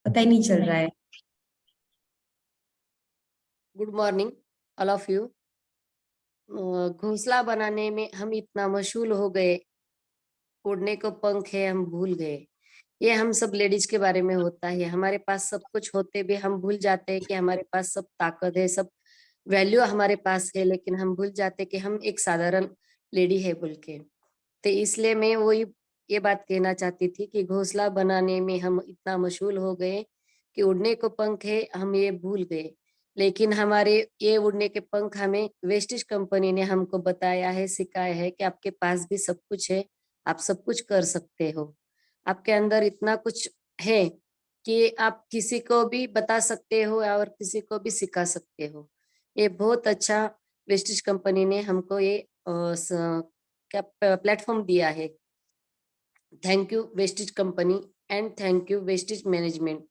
पता ही नहीं चल रहा है। Good morning all of you. घोंसला बनाने में हम इतना मशहूर हो गए, उड़ने को पंख है हम भूल गए। ये हम सब लेडीज के बारे में होता है। हमारे पास सब कुछ होते भी हम भूल जाते हैं कि हमारे पास सब ताकत है, सब वैल्यू हमारे पास है, लेकिन हम भूल जाते हैं कि हम एक साधारण लेडी है बोल के। तो इसलिए मैं वही ये बात कहना चाहती थी कि घोंसला बनाने में हम इतना मशहूर हो गए कि उड़ने को पंख है हम ये भूल गए। लेकिन हमारे ये उड़ने के पंख हमें वेस्टिज कंपनी ने हमको बताया है, सिखाया है कि आपके पास भी सब कुछ है, आप सब कुछ कर सकते हो। आपके अंदर इतना कुछ है कि आप किसी को भी बता सकते हो और किसी को भी सिखा सकते हो। ये बहुत अच्छा वेस्टिज कंपनी ने हमको ये क्या प्लेटफॉर्म दिया है। Thank you Vestige company and thank you Vestige management.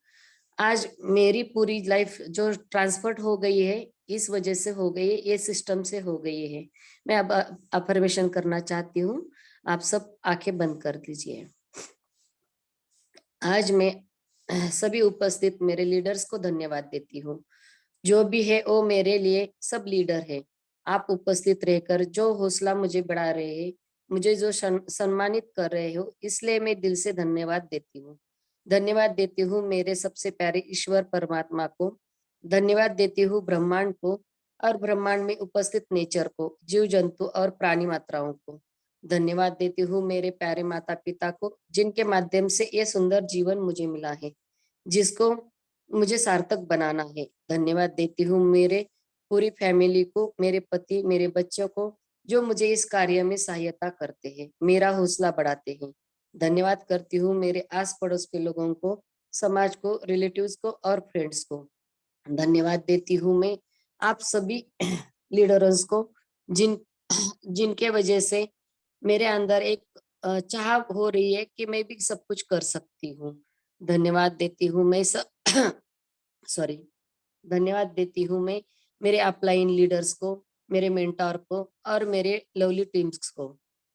आज मेरी पूरी लाइफ जो ट्रांसफर हो गई है, इस वजह से हो गई है, ये सिस्टम से हो गई है। मैं अब अफर्मेशन करना चाहती हूँ। आप सब आंखें बंद कर दीजिए। आज मैं सभी उपस्थित मेरे लीडर्स को धन्यवाद देती हूँ। जो भी है वो मेरे लिए सब लीडर है। आप उपस्थित रहकर जो हौसला मुझे बढ़ा रहे हैं, मुझे जो सम्मानित कर रहे हो, इसलिए मैं दिल से धन्यवाद देती हूँ। धन्यवाद देती हूँ मेरे सबसे प्यारे ईश्वर परमात्मा को। धन्यवाद देती हूँ ब्रह्मांड को और ब्रह्मांड में उपस्थित नेचर को, जीव जंतु और प्राणी मात्राओं को। धन्यवाद देती हूँ मेरे प्यारे माता पिता को, जिनके माध्यम से ये सुंदर जीवन मुझे मिला है, जिसको मुझे सार्थक बनाना है। धन्यवाद देती हूँ मेरे पूरी फैमिली को, मेरे पति, मेरे बच्चों को, जो मुझे इस कार्य में सहायता करते हैं, मेरा हौसला बढ़ाते हैं। धन्यवाद करती हूँ मेरे आस पड़ोस के लोगों को, समाज को, रिलेटिव्स को और फ्रेंड्स को। धन्यवाद देती हूँ मैं आप सभी लीडर्स को, जिन जिनके वजह से मेरे अंदर एक चाह हो रही है कि मैं भी सब कुछ कर सकती हूँ। धन्यवाद देती हूँ मैं सॉरी धन्यवाद देती हूँ मैं मेरे अपलाइन लीडर्स को, मेरे मेंटर को और मेरे लवली टीम्स को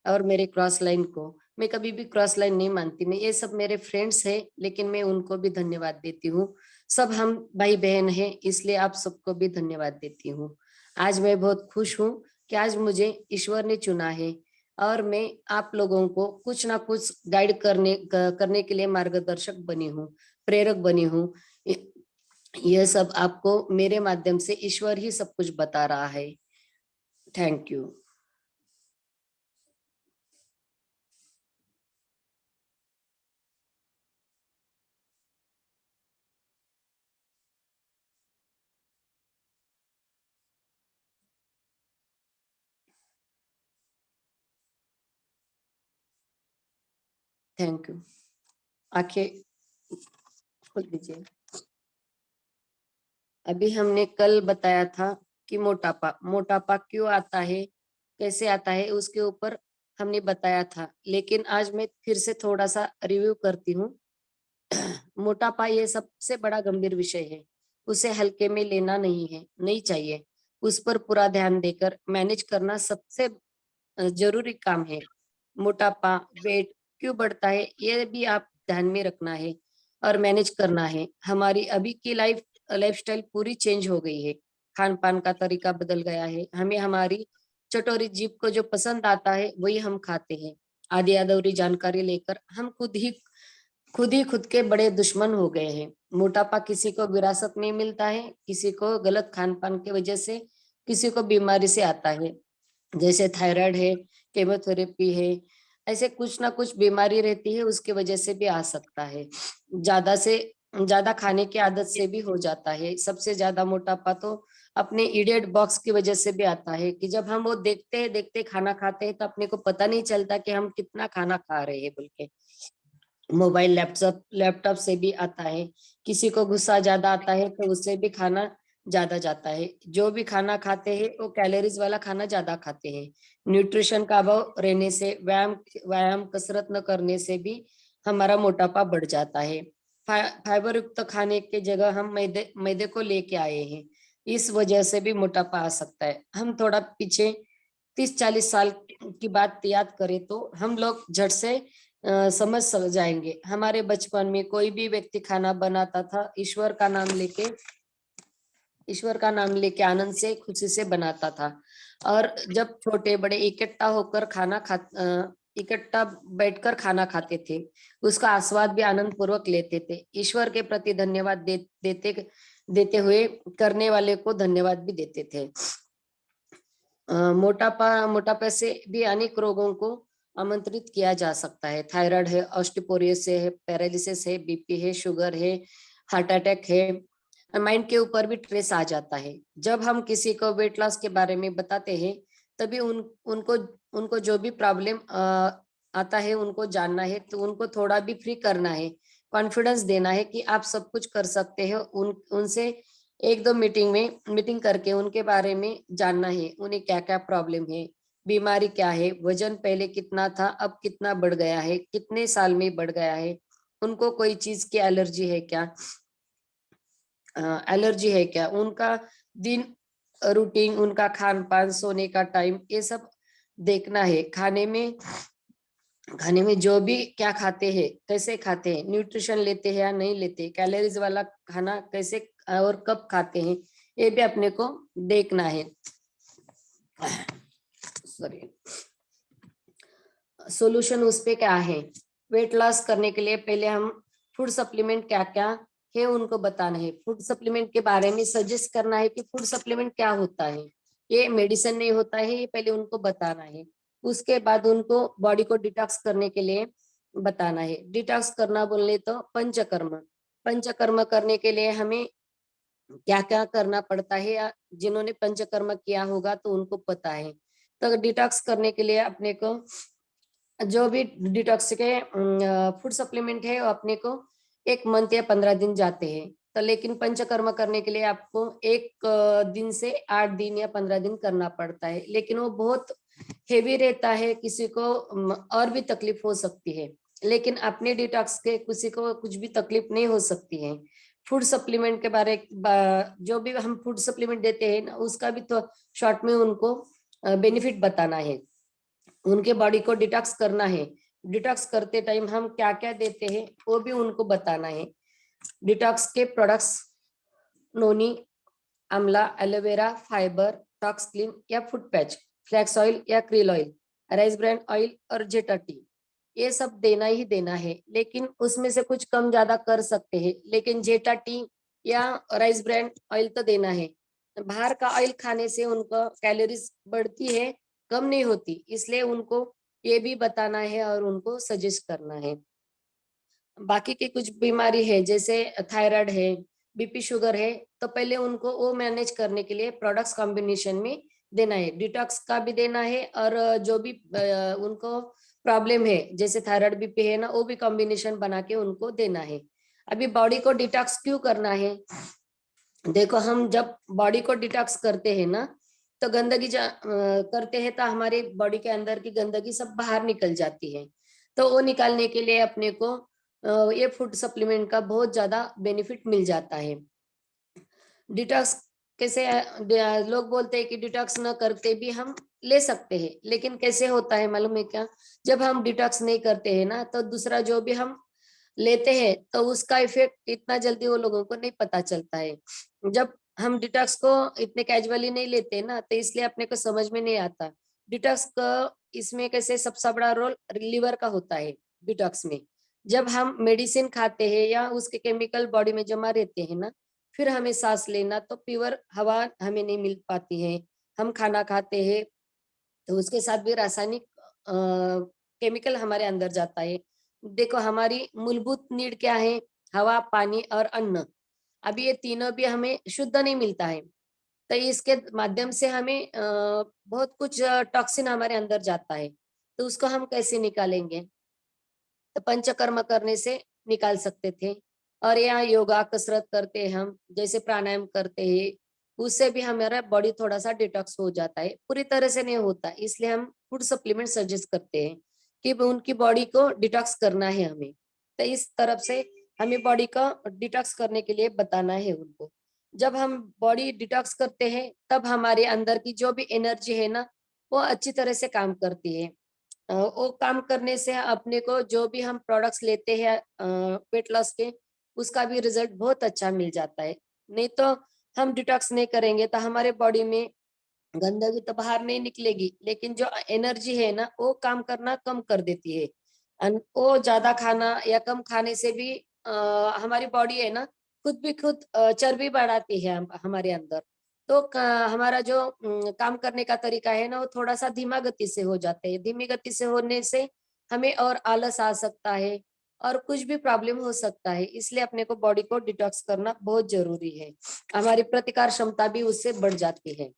और मेरे क्रॉस लाइन को। मैं कभी भी क्रॉस लाइन नहीं मानती, मैं ये सब मेरे फ्रेंड्स हैं, लेकिन मैं उनको भी धन्यवाद देती हूँ। सब हम भाई बहन हैं, इसलिए आप सबको भी धन्यवाद देती हूँ। आज मैं बहुत खुश हूँ कि आज मुझे ईश्वर ने चुना है और मैं आप लोगों को कुछ ना कुछ गाइड करने के लिए मार्गदर्शक बनी हूँ, प्रेरक बनी हूँ। यह सब आपको मेरे माध्यम से ईश्वर ही सब कुछ बता रहा है। Thank you. Thank you. आंखें खोल दीजिए। अभी हमने कल बताया था कि मोटापा मोटापा क्यों आता है, कैसे आता है, उसके ऊपर हमने बताया था, लेकिन आज मैं फिर से थोड़ा सा रिव्यू करती हूँ। मोटापा ये सबसे बड़ा गंभीर विषय है, उसे हल्के में लेना नहीं चाहिए। उस पर पूरा ध्यान देकर मैनेज करना सबसे जरूरी काम है। मोटापा, वेट क्यों बढ़ता है, ये भी आप ध्यान में रखना है और मैनेज करना है। हमारी अभी की लाइफस्टाइल पूरी चेंज हो गई है। खान पान का तरीका बदल गया है। हमें हमारी चटोरी जीभ को जो पसंद आता है वही हम खाते हैं। आधी अधूरी जानकारी लेकर हम खुद ही खुद के बड़े दुश्मन हो गए हैं। मोटापा किसी को विरासत में मिलता है, किसी को गलत खान पान की वजह से, किसी को बीमारी से आता है, जैसे थायराइड है, केमोथेरेपी है। ऐसे कुछ ना कुछ बीमारी रहती है, उसकी वजह से भी आ सकता है। से ज्यादा खाने की आदत से भी हो जाता है। सबसे ज्यादा मोटापा तो अपने इडियट बॉक्स की वजह से भी आता है कि जब हम वो देखते खाना खाते हैं तो अपने को पता नहीं चलता कि हम कितना खाना खा रहे हैं बोल के। मोबाइल लैपटॉप से भी आता है। किसी को गुस्सा ज्यादा आता है तो उससे भी खाना ज्यादा जाता है। जो भी खाना खाते हैं वो कैलोरीज वाला खाना ज्यादा खाते हैं। न्यूट्रिशन का अभाव रहने से, व्यायाम कसरत न करने से भी हमारा मोटापा बढ़ जाता है। फाइबर युक्त खाने के जगह हम मैदे मैदे को लेके आए हैं, इस वजह से भी मोटापा आ सकता है। हम थोड़ा पीछे 30-40 साल की बात याद करें तो हम लोग झट से समझ जाएंगे। हमारे बचपन में कोई भी व्यक्ति खाना बनाता था, ईश्वर का नाम लेके आनंद से खुशी से बनाता था। और जब छोटे बड़े इकट्ठा बैठकर खाना खाते थे, उसका आस्वाद भी आनंद पूर्वक लेते थे। ईश्वर के प्रति धन्यवाद देते हुए करने वाले को धन्यवाद भी देते थे। मोटापा से भी अनेक रोगों को आमंत्रित किया जा सकता है। थायराइड है, ऑस्टियोपोरोसिस है, पैरालिसिस है, बीपी है, शुगर है, हार्ट अटैक है। माइंड के ऊपर भी ट्रेस आ जाता है। जब हम किसी को वेट लॉस के बारे में बताते हैं, तभी उनको उनको जो भी प्रॉब्लम आता है उनको जानना है, तो उनको थोड़ा भी फ्री करना है, कॉन्फिडेंस देना है कि आप सब कुछ कर सकते हो। उनसे एक दो मीटिंग करके उनके बारे में जानना है, उन्हें क्या क्या प्रॉब्लम है, बीमारी क्या है, वजन पहले कितना था अब कितना बढ़ गया है, कितने साल में बढ़ गया है, उनको कोई चीज की एलर्जी है क्या, उनका दिन रूटीन, उनका खान पान, सोने का टाइम, ये सब देखना है। खाने में जो भी क्या खाते हैं, कैसे खाते हैं, न्यूट्रिशन लेते हैं या नहीं लेते, कैलोरीज वाला खाना कैसे और कब खाते हैं, ये भी अपने को देखना है। सॉरी, सॉल्यूशन उस पे क्या है? वेट लॉस करने के लिए पहले हम फूड सप्लीमेंट क्या क्या है उनको बताना है। फूड सप्लीमेंट के बारे में सजेस्ट करना है कि फूड सप्लीमेंट क्या होता है, ये मेडिसिन नहीं होता है, ये पहले उनको बताना है। उसके बाद उनको बॉडी को डिटॉक्स करने के लिए बताना है। डिटॉक्स करना बोले तो पंचकर्म करने के लिए हमें क्या क्या करना पड़ता है, या जिन्होंने पंचकर्म किया होगा तो उनको पता है। तो डिटॉक्स करने के लिए अपने को जो भी डिटॉक्स के फूड सप्लीमेंट है वो अपने को 1 मंथ या 15 दिन जाते हैं। तो लेकिन पंचकर्म करने के लिए आपको 1 दिन से 8 दिन या 15 दिन करना पड़ता है, लेकिन वो बहुत हेवी रहता है, किसी को और भी तकलीफ हो सकती है। लेकिन अपने डिटॉक्स के किसी को कुछ भी तकलीफ नहीं हो सकती है। फूड सप्लीमेंट के जो भी हम फूड सप्लीमेंट देते हैं ना, उसका भी तो शॉर्ट में उनको बेनिफिट बताना है। उनके बॉडी को डिटॉक्स करना है। डिटॉक्स करते टाइम हम क्या क्या देते हैं वो भी उनको बताना है। डिटॉक्स के प्रोडक्ट्स नोनी, आंवला, एलोवेरा, फाइबर, टॉक्स क्लीन या फुट पैच, फ्लैक्स ऑयल या krill oil, rice brand oil और जेटा टी, ये सब देना ही देना है। लेकिन उसमें से कुछ कम ज्यादा कर सकते हैं, लेकिन जेटा टी या राइस ब्रांड ऑयल तो देना है। बाहर का ऑयल खाने से उनको कैलोरीज बढ़ती है, कम नहीं होती, इसलिए उनको ये भी बताना है और उनको सजेस्ट करना है। बाकी की कुछ बीमारी है जैसे थायराइड है, बीपी शुगर है, तो पहले उनको वो मैनेज करने के लिए प्रोडक्ट्स कॉम्बिनेशन में देना है। डिटॉक्स का भी देना है, और जो भी उनको प्रॉब्लम है जैसे थायराइड बीपी है ना, वो भी कॉम्बिनेशन बना के उनको देना है। अभी बॉडी को डिटॉक्स क्यों करना है? देखो, हम जब बॉडी को डिटॉक्स करते हैं ना, तो करते हैं तो हमारे बॉडी के अंदर की गंदगी सब बाहर निकल जाती है। तो वो निकालने के लिए अपने को ये फूड सप्लीमेंट का बहुत ज्यादा बेनिफिट मिल जाता है। डिटॉक्स कैसे लोग बोलते हैं कि डिटॉक्स न करते भी हम ले सकते हैं, लेकिन कैसे होता है मालूम है क्या? जब हम डिटॉक्स नहीं करते हैं ना, तो दूसरा जो भी हम लेते हैं तो उसका इफेक्ट इतना जल्दी वो लोगों को नहीं पता चलता है। जब हम डिटॉक्स को इतने कैजुअली नहीं लेते ना, तो इसलिए अपने को समझ में नहीं आता। डिटॉक्स का इसमें कैसे सबसे बड़ा रोल लिवर का होता है डिटॉक्स में। जब हम मेडिसिन खाते हैं या उसके केमिकल बॉडी में जमा रहते हैं ना, फिर हमें सांस लेना तो प्योर हवा हमें नहीं मिल पाती है। हम खाना खाते हैं तो उसके साथ भी रासायनिक केमिकल हमारे अंदर जाता है। देखो, हमारी मूलभूत नीड क्या है? हवा, पानी और अन्न। अभी ये तीनों भी हमें शुद्ध नहीं मिलता है, तो इसके माध्यम से हमें बहुत कुछ टॉक्सिन हमारे अंदर जाता है। तो उसको हम कैसे निकालेंगे? तो पंचकर्म करने से निकाल सकते थे। और यहाँ योगा कसरत करते हैं हम, जैसे प्राणायाम करते हैं, उससे भी हमारा बॉडी थोड़ा सा डिटॉक्स हो जाता है। पूरी तरह से नहीं होता, इसलिए हम फूड सप्लीमेंट सजेस्ट करते हैं कि उनकी बॉडी को डिटॉक्स करना है हमें। तो इस तरफ से हमें बॉडी का डिटॉक्स करने के लिए बताना है उनको। जब हम बॉडी डिटॉक्स करते हैं, तब हमारे अंदर की जो भी एनर्जी है ना, वो अच्छी तरह से काम करती है। वो काम करने से अपने को जो भी हम प्रोडक्ट्स लेते हैं वेट लॉस के, उसका भी रिजल्ट बहुत अच्छा मिल जाता है। नहीं तो हम डिटॉक्स नहीं करेंगे तो हमारे बॉडी में गंदगी तो बाहर नहीं निकलेगी, लेकिन जो एनर्जी है ना वो काम करना कम कर देती है। वो ज्यादा खाना या कम खाने से भी हमारी बॉडी है ना खुद भी खुद चर्बी बढ़ाती है हमारे अंदर। तो हमारा जो काम करने का तरीका है ना वो थोड़ा सा धीमा गति से हो जाते हैं। धीमी गति से होने से हमें और आलस आ सकता है और कुछ भी प्रॉब्लम हो सकता है। इसलिए अपने को बॉडी को डिटॉक्स करना बहुत जरूरी है। हमारी प्रतिकार क्षमता भी उससे बढ़ जाती है।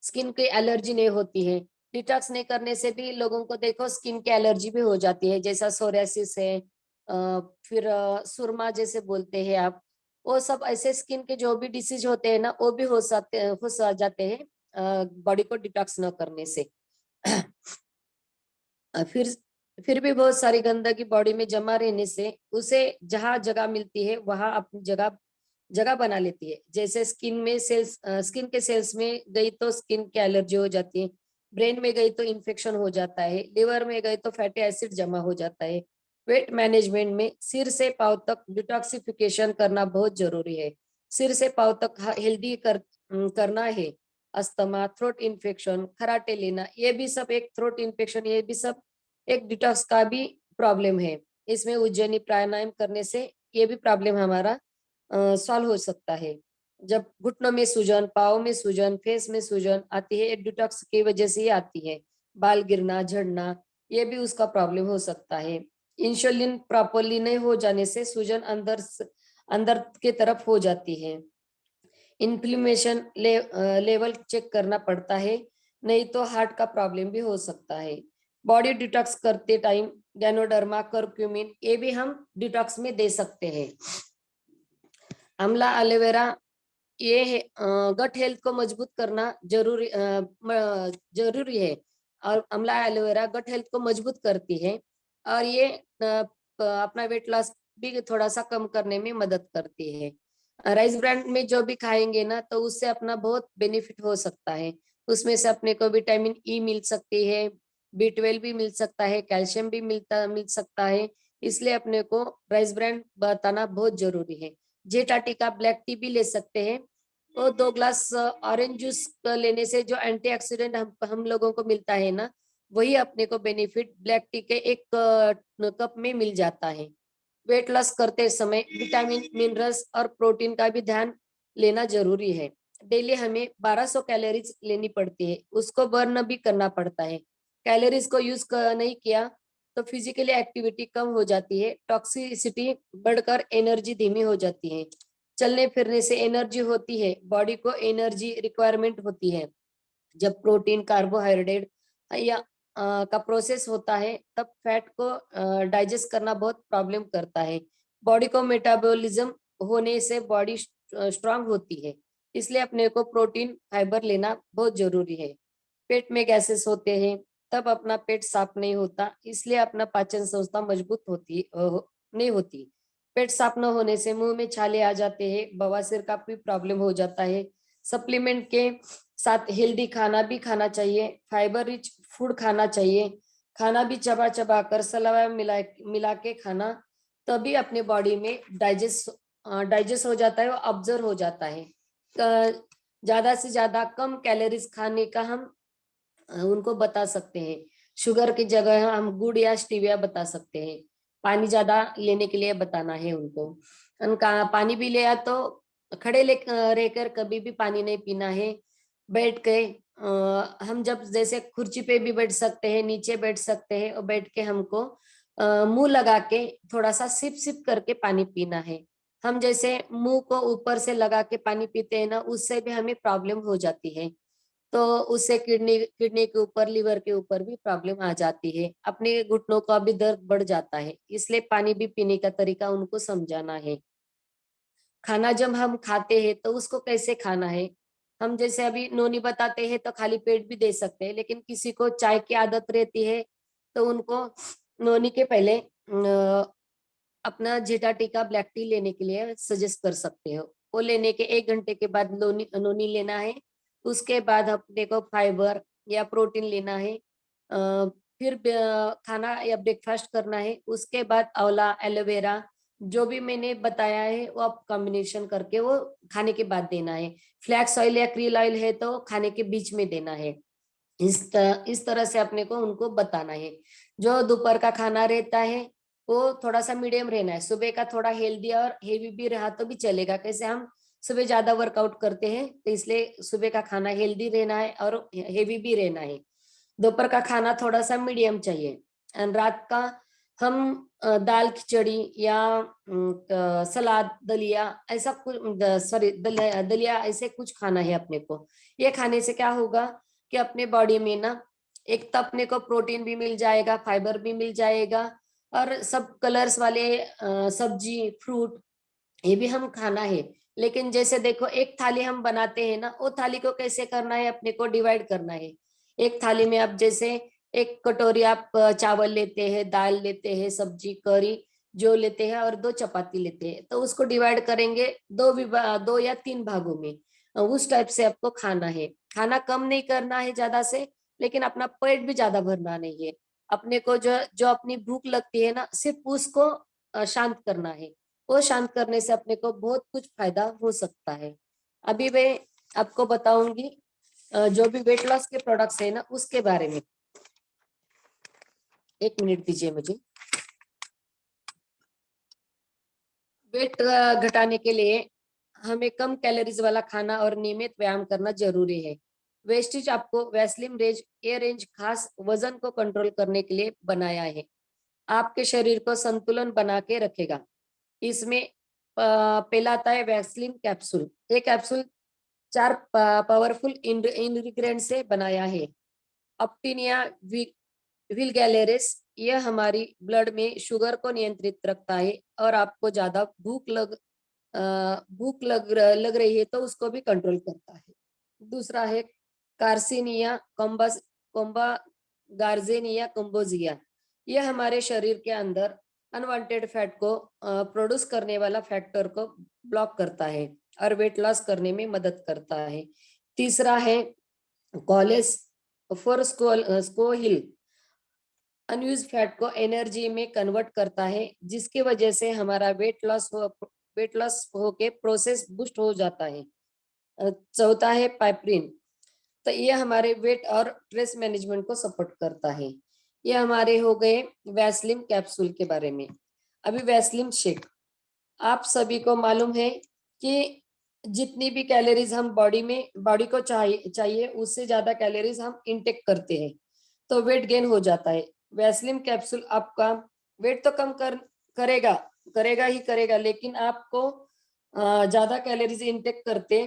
स्किन की एलर्जी नहीं होती है। डिटॉक्स नहीं करने से भी लोगों को देखो स्किन की एलर्जी भी हो जाती है, जैसा सोरियासिस है, फिर सुरमा जैसे बोलते हैं आप। वो सब ऐसे स्किन के जो भी डिसीज होते हैं ना वो भी हो जाते हैं बॉडी को डिटॉक्स न करने से। फिर भी बहुत सारी गंदगी बॉडी में जमा रहने से उसे जहां जगह मिलती है वहां अपनी जगह जगह बना लेती है। जैसे स्किन के सेल्स में गई तो स्किन की एलर्जी हो जाती है, ब्रेन में गई तो इन्फेक्शन हो जाता है, लिवर में गई तो फैटी एसिड जमा हो जाता है। वेट मैनेजमेंट में सिर से पांव तक डिटॉक्सिफिकेशन करना बहुत जरूरी है। सिर से पांव तक हेल्दी करना है। अस्थमा, थ्रोट इन्फेक्शन, खराटे लेना, ये भी सब एक थ्रोट इन्फेक्शन, ये भी सब एक डिटॉक्स का भी प्रॉब्लम है। इसमें उज्जैनी प्राणायाम करने से ये भी प्रॉब्लम हमारा सॉल्व हो सकता है। जब घुटनों में सूजन, पाँव में सूजन, फेस में सूजन आती है, डिटॉक्स की वजह से ही आती है। बाल गिरना, झड़ना, ये भी उसका प्रॉब्लम हो सकता है। इंसुलिन प्रॉपरली नहीं हो जाने से सूजन अंदर के तरफ हो जाती है। इन्फ्लेमेशन लेवल चेक करना पड़ता है, नहीं तो हार्ट का प्रॉब्लम भी हो सकता है। बॉडी डिटॉक्स करते टाइम गैनोडर्मा, करक्यूमिन, ये भी हम डिटॉक्स में दे सकते हैं। आंवला, एलोवेरा, ये गट हेल्थ को मजबूत करना जरूरी है। और आंवला एलोवेरा गट हेल्थ को मजबूत करती है और ये अपना वेट लॉस भी थोड़ा सा कम करने में मदद करती है। राइस ब्रांड में जो भी खाएंगे ना तो उससे अपना बहुत बेनिफिट हो सकता है। उसमें से अपने को विटामिन ई मिल सकती है, B12 भी मिल सकता है, कैल्शियम भी मिल सकता है। इसलिए अपने को राइस ब्रांड बताना बहुत जरूरी है। जेटाटी का ब्लैक टी भी ले सकते हैं। और 2 ग्लास ऑरेंज जूस लेने से जो एंटीऑक्सीडेंट हम लोगों को मिलता है ना, वही अपने को बेनिफिट ब्लैक टी के एक कप में मिल जाता है। वेट लॉस करते समय विटामिन, मिनरल्स और प्रोटीन का भी ध्यान लेना जरूरी है। डेली हमें 1200 कैलोरीज लेनी पड़ती है, उसको बर्न भी करना पड़ता है। कैलोरीज को यूज नहीं किया तो फिजिकली एक्टिविटी कम हो जाती है, टॉक्सिसिटी बढ़कर एनर्जी धीमी हो जाती है। चलने फिरने से एनर्जी होती है, बॉडी को एनर्जी रिक्वायरमेंट होती है। जब प्रोटीन, कार्बोहाइड्रेट या का प्रोसेस होता है तब फैट को डाइजेस्ट करना बहुत प्रॉब्लम करता है। बॉडी को मेटाबॉलिज्म होने से बॉडी स्ट्रांग होती है। इसलिए अपने को प्रोटीन, फाइबर लेना बहुत जरूरी है। पेट में गैसेस होते हैं तब अपना पेट साफ नहीं होता, इसलिए अपना पाचन संस्था मजबूत नहीं होती। पेट साफ न होने से मुंह में छाले आ जाते हैं, बवासीर का भी प्रॉब्लम हो जाता है। सप्लीमेंट के साथ हेल्दी खाना भी खाना चाहिए, फाइबर रिच फूड खाना चाहिए। खाना भी चबा चबा कर सलावा मिला मिला के खाना, तभी अपने बॉडी में डाइजेस्ट हो जाता है, वो ऑब्जर्व हो जाता है। ज्यादा से ज्यादा कम कैलोरीज खाने का हम उनको बता सकते हैं। शुगर की जगह हम गुड़ या स्टीविया बता सकते हैं। पानी ज्यादा लेने के लिए बताना है उनको। उनका पानी भी लिया तो खड़े रहकर कभी भी पानी नहीं पीना है। बैठ के हम जब जैसे कुर्सी पे भी बैठ सकते हैं, नीचे बैठ सकते हैं, और बैठ के हमको मुंह लगा के थोड़ा सा सिप सिप करके पानी पीना है। हम जैसे मुंह को ऊपर से लगा के पानी पीते हैं ना, उससे भी हमें प्रॉब्लम हो जाती है। तो उससे किडनी किडनी के ऊपर, लिवर के ऊपर भी प्रॉब्लम आ जाती है। अपने घुटनों का भी दर्द बढ़ जाता है। इसलिए पानी भी पीने का तरीका उनको समझाना है। खाना जब हम खाते हैं तो उसको कैसे खाना है। हम जैसे अभी नोनी बताते हैं तो खाली पेट भी दे सकते हैं, लेकिन किसी को चाय की आदत रहती है तो उनको नोनी के पहले अपना जेटा टीका ब्लैक टी लेने के लिए सजेस्ट कर सकते हो। वो लेने के 1 घंटे के बाद नोनी नोनी लेना है। उसके बाद अपने को फाइबर या प्रोटीन लेना है। फिर खाना या ब्रेकफास्ट करना है। उसके बाद आंवला, एलोवेरा जो भी मैंने बताया है वो आप कॉम्बिनेशन करके वो खाने के बाद देना है। फ्लैक्स ऑयल या क्रील ऑयल है तो खाने के बीच में देना है। इस तरह से अपने को उनको बताना है। जो दोपहर का खाना रहता है वो थोड़ा सा मीडियम रहना है। सुबह का थोड़ा हेल्दी और हेवी भी रहा तो भी चलेगा। कैसे हम सुबह ज्यादा वर्कआउट करते हैं तो इसलिए सुबह का खाना हेल्दी रहना है और हेवी भी रहना है। दोपहर का खाना थोड़ा सा मीडियम चाहिए। एंड रात का हम दाल खिचड़ी या सलाद, दलिया, ऐसा कुछ, सॉरी, दलिया ऐसे कुछ खाना है अपने को। ये खाने से क्या होगा कि अपने बॉडी में ना एक तो अपने को प्रोटीन भी मिल जाएगा, फाइबर भी मिल जाएगा, और सब कलर्स वाले सब्जी, फ्रूट ये भी हम खाना है। लेकिन जैसे देखो, एक थाली हम बनाते हैं ना, वो थाली को कैसे करना है, अपने को डिवाइड करना है। एक थाली में आप जैसे एक कटोरी आप चावल लेते हैं, दाल लेते हैं, सब्जी, करी जो लेते हैं, और 2 चपाती लेते हैं, तो उसको डिवाइड करेंगे 2 या 3 भागों में। उस टाइप से आपको खाना है। खाना कम नहीं करना है ज्यादा से, लेकिन अपना पेट भी ज्यादा भरना नहीं है। अपने को जो जो अपनी भूख लगती है ना, सिर्फ उसको शांत करना है। वो शांत करने से अपने को बहुत कुछ फायदा हो सकता है। अभी मैं आपको बताऊंगी जो भी वेट लॉस के प्रोडक्ट्स है ना उसके बारे में। 1 मिनट दीजिए मुझे। वेट घटाने के लिए हमें कम कैलोरीज वाला खाना और नियमित व्यायाम करना जरूरी है। वेस्टिज आपको वैसलीन रेंज ए रेंज खास वजन को कंट्रोल करने के लिए बनाया है। आपके शरीर को संतुलन बना के रखेगा। इसमें पहला आता है वैसलीन कैप्सूल। ये कैप्सूल 4 पावरफुल इंग्रेडिएंट से बनाया है। ऑप्टिनिया विलगैलेरिस, यह हमारी ब्लड में शुगर को नियंत्रित रखता है और आपको ज्यादा भूख लग रही है तो उसको भी कंट्रोल करता है। दूसरा है कार्सिनिया कोम्बस कोम्बा गार्जेनिया कोम्बोजिया, यह हमारे शरीर के अंदर अनवांटेड फैट को प्रोड्यूस करने वाला फैक्टर को ब्लॉक करता है और वेट लॉस करने में मदद करता है। तीसरा है कॉलेस फॉर स्कोहिल, अनयूज फैट को एनर्जी में कन्वर्ट करता है, जिसकी वजह से हमारा वेट लॉस हो के प्रोसेस बूस्ट हो जाता है। चौथा है पाइपरिन, तो ये हमारे वेट और स्ट्रेस मैनेजमेंट को सपोर्ट करता है। ये हमारे हो गए वैसलिन कैप्सूल के बारे में। अभी वैसलिन शेक, आप सभी को मालूम है कि जितनी भी कैलोरीज हम बॉडी को चाहिए उससे ज्यादा कैलोरीज हम इनटेक करते हैं तो वेट गेन हो जाता है। वैसलिन कैप्सूल आपका वेट तो कम करेगा करेगा ही करेगा, लेकिन आपको ज्यादा कैलोरीज इनटेक करते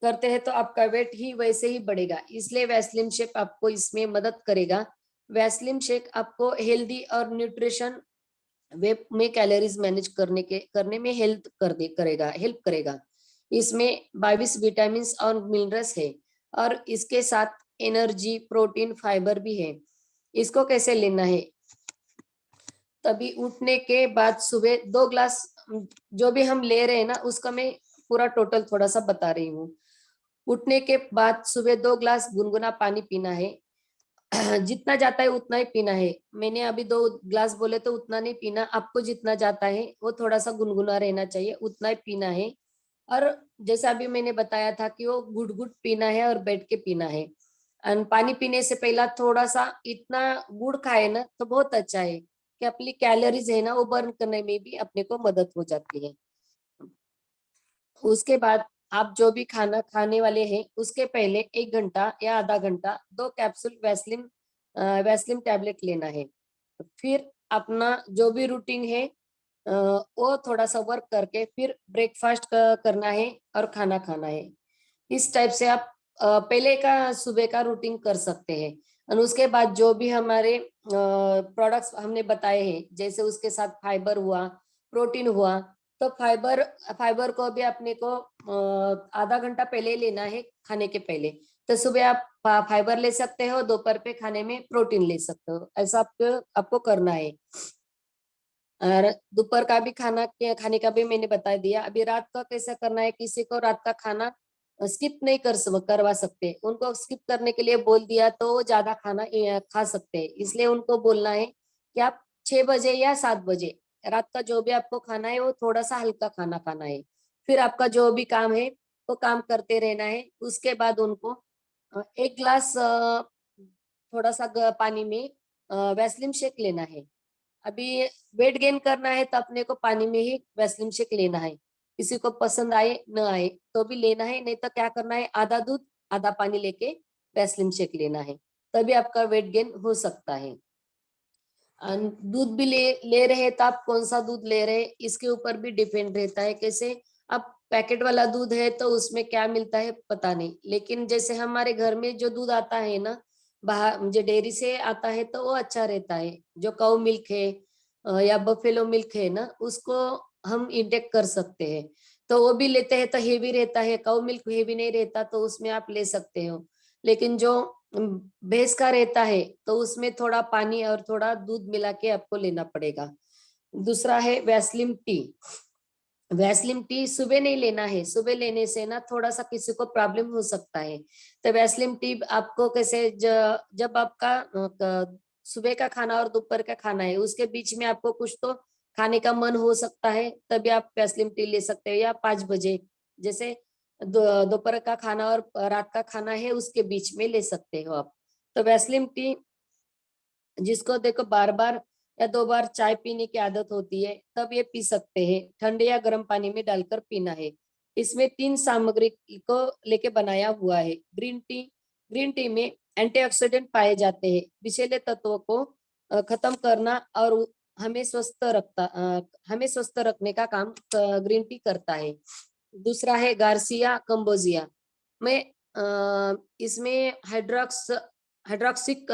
करते हैं तो आपका वेट ही वैसे ही बढ़ेगा। इसलिए वैसलिन शेक आपको इसमें मदद करेगा। वैसलिन शेक आपको हेल्दी और न्यूट्रिशन वे में कैलोरीज मैनेज करने में हेल्प करेगा। इसमें 22 विटामिन और मिनरल्स है और इसके साथ एनर्जी, प्रोटीन, फाइबर भी है। इसको कैसे लेना है, तभी उठने के बाद सुबह 2 ग्लास, जो भी हम ले रहे हैं ना उसका मैं पूरा टोटल थोड़ा सा बता रही हूँ। उठने के बाद सुबह 2 ग्लास गुनगुना पानी पीना है। जितना जाता है उतना ही पीना है। मैंने अभी 2 ग्लास बोले तो उतना नहीं पीना, आपको जितना जाता है वो थोड़ा सा गुनगुना रहना चाहिए, उतना ही पीना है। और जैसा अभी मैंने बताया था कि वो गुट गुट पीना है और बैठ के पीना है। और पानी पीने से पहला थोड़ा सा इतना गुड़ खाए ना तो बहुत अच्छा है कि अपनी कैलोरीज है ना वो बर्न करने में भी अपने को मदद हो जाती है। उसके बाद आप जो भी खाना खाने वाले हैं उसके पहले 1 घंटा या आधा घंटा 2 कैप्सूल वैसलिन टैबलेट लेना है। फिर अपना जो भी रूटीन है वो थोड़ा सा वर्क करके फिर ब्रेकफास्ट करना है और खाना खाना है। इस टाइप से आप पहले का सुबह का रूटीन कर सकते हैं। और उसके बाद जो भी हमारे प्रोडक्ट्स हमने बताए हैं, जैसे उसके साथ फाइबर हुआ, प्रोटीन हुआ, तो फाइबर फाइबर को भी अपने को आधा घंटा पहले लेना है खाने के पहले। तो सुबह आप फाइबर ले सकते हो, दोपहर पे खाने में प्रोटीन ले सकते हो, ऐसा आपको आपको करना है। और दोपहर का भी खाने का भी मैंने बता दिया। अभी रात का कैसा करना है, किसी को रात का खाना स्किप नहीं करवा सकते। उनको स्किप करने के लिए बोल दिया तो वो ज्यादा खाना खा सकते हैं, इसलिए उनको बोलना है कि आप 6 बजे या 7 बजे रात का जो भी आपको खाना है वो थोड़ा सा हल्का खाना खाना है। फिर आपका जो भी काम है वो काम करते रहना है। उसके बाद उनको 1 ग्लास थोड़ा सा पानी में वैसलीन शेक लेना है। अभी वेट गेन करना है तो अपने को पानी में ही वैसलीन शेक लेना है। किसी को पसंद आए न आए तो भी लेना है, नहीं तो क्या करना है, आधा दूध आधा पानी लेके वैसलीन शेक लेना है, तभी आपका वेट गेन हो सकता है। दूध भी ले रहे हैं तो आप कौन सा दूध ले रहे हैं इसके ऊपर भी डिपेंड रहता है। कैसे अब पैकेट वाला दूध है तो उसमें क्या मिलता है पता नहीं, लेकिन जैसे हमारे घर में जो दूध आता है ना, बाहर जो डेयरी से आता है तो वो अच्छा रहता है। जो काऊ मिल्क है या बफेलो मिल्क है ना, उसको हम इंटेक कर सकते हैं। तो वो भी लेते हैं तो हेवी रहता है, काऊ मिल्क हेवी नहीं रहता तो उसमें आप ले सकते हो। लेकिन जो भैंस का रहता है तो उसमें थोड़ा पानी और थोड़ा दूध मिला के आपको लेना पड़ेगा। दूसरा है वैसलीन टी। वैसलीन टी सुबह नहीं लेना है, सुबह लेने से ना थोड़ा सा किसी को प्रॉब्लम हो सकता है। तो वैसलीन टी आपको कैसे जब आपका सुबह का खाना और दोपहर का खाना है उसके बीच में आपको कुछ तो खाने का मन हो सकता है, तभी आप वैसलीन टी ले सकते हो। या 5 बजे जैसे दोपहर का खाना और रात का खाना है उसके बीच में ले सकते हो आप। तो वैसलीन टी जिसको देखो बार बार या 2 बार चाय पीने की आदत होती है तब ये पी सकते हैं। ठंडे या गर्म पानी में डालकर पीना है। इसमें 3 सामग्री को लेके बनाया हुआ है। ग्रीन टी, ग्रीन टी में एंटीऑक्सीडेंट पाए जाते हैं, विषैले तत्वों को खत्म करना और हमें स्वस्थ रखने का काम ग्रीन टी करता है। दूसरा है गार्सिया कंबोजिया में इसमें हाइड्रोक्सिक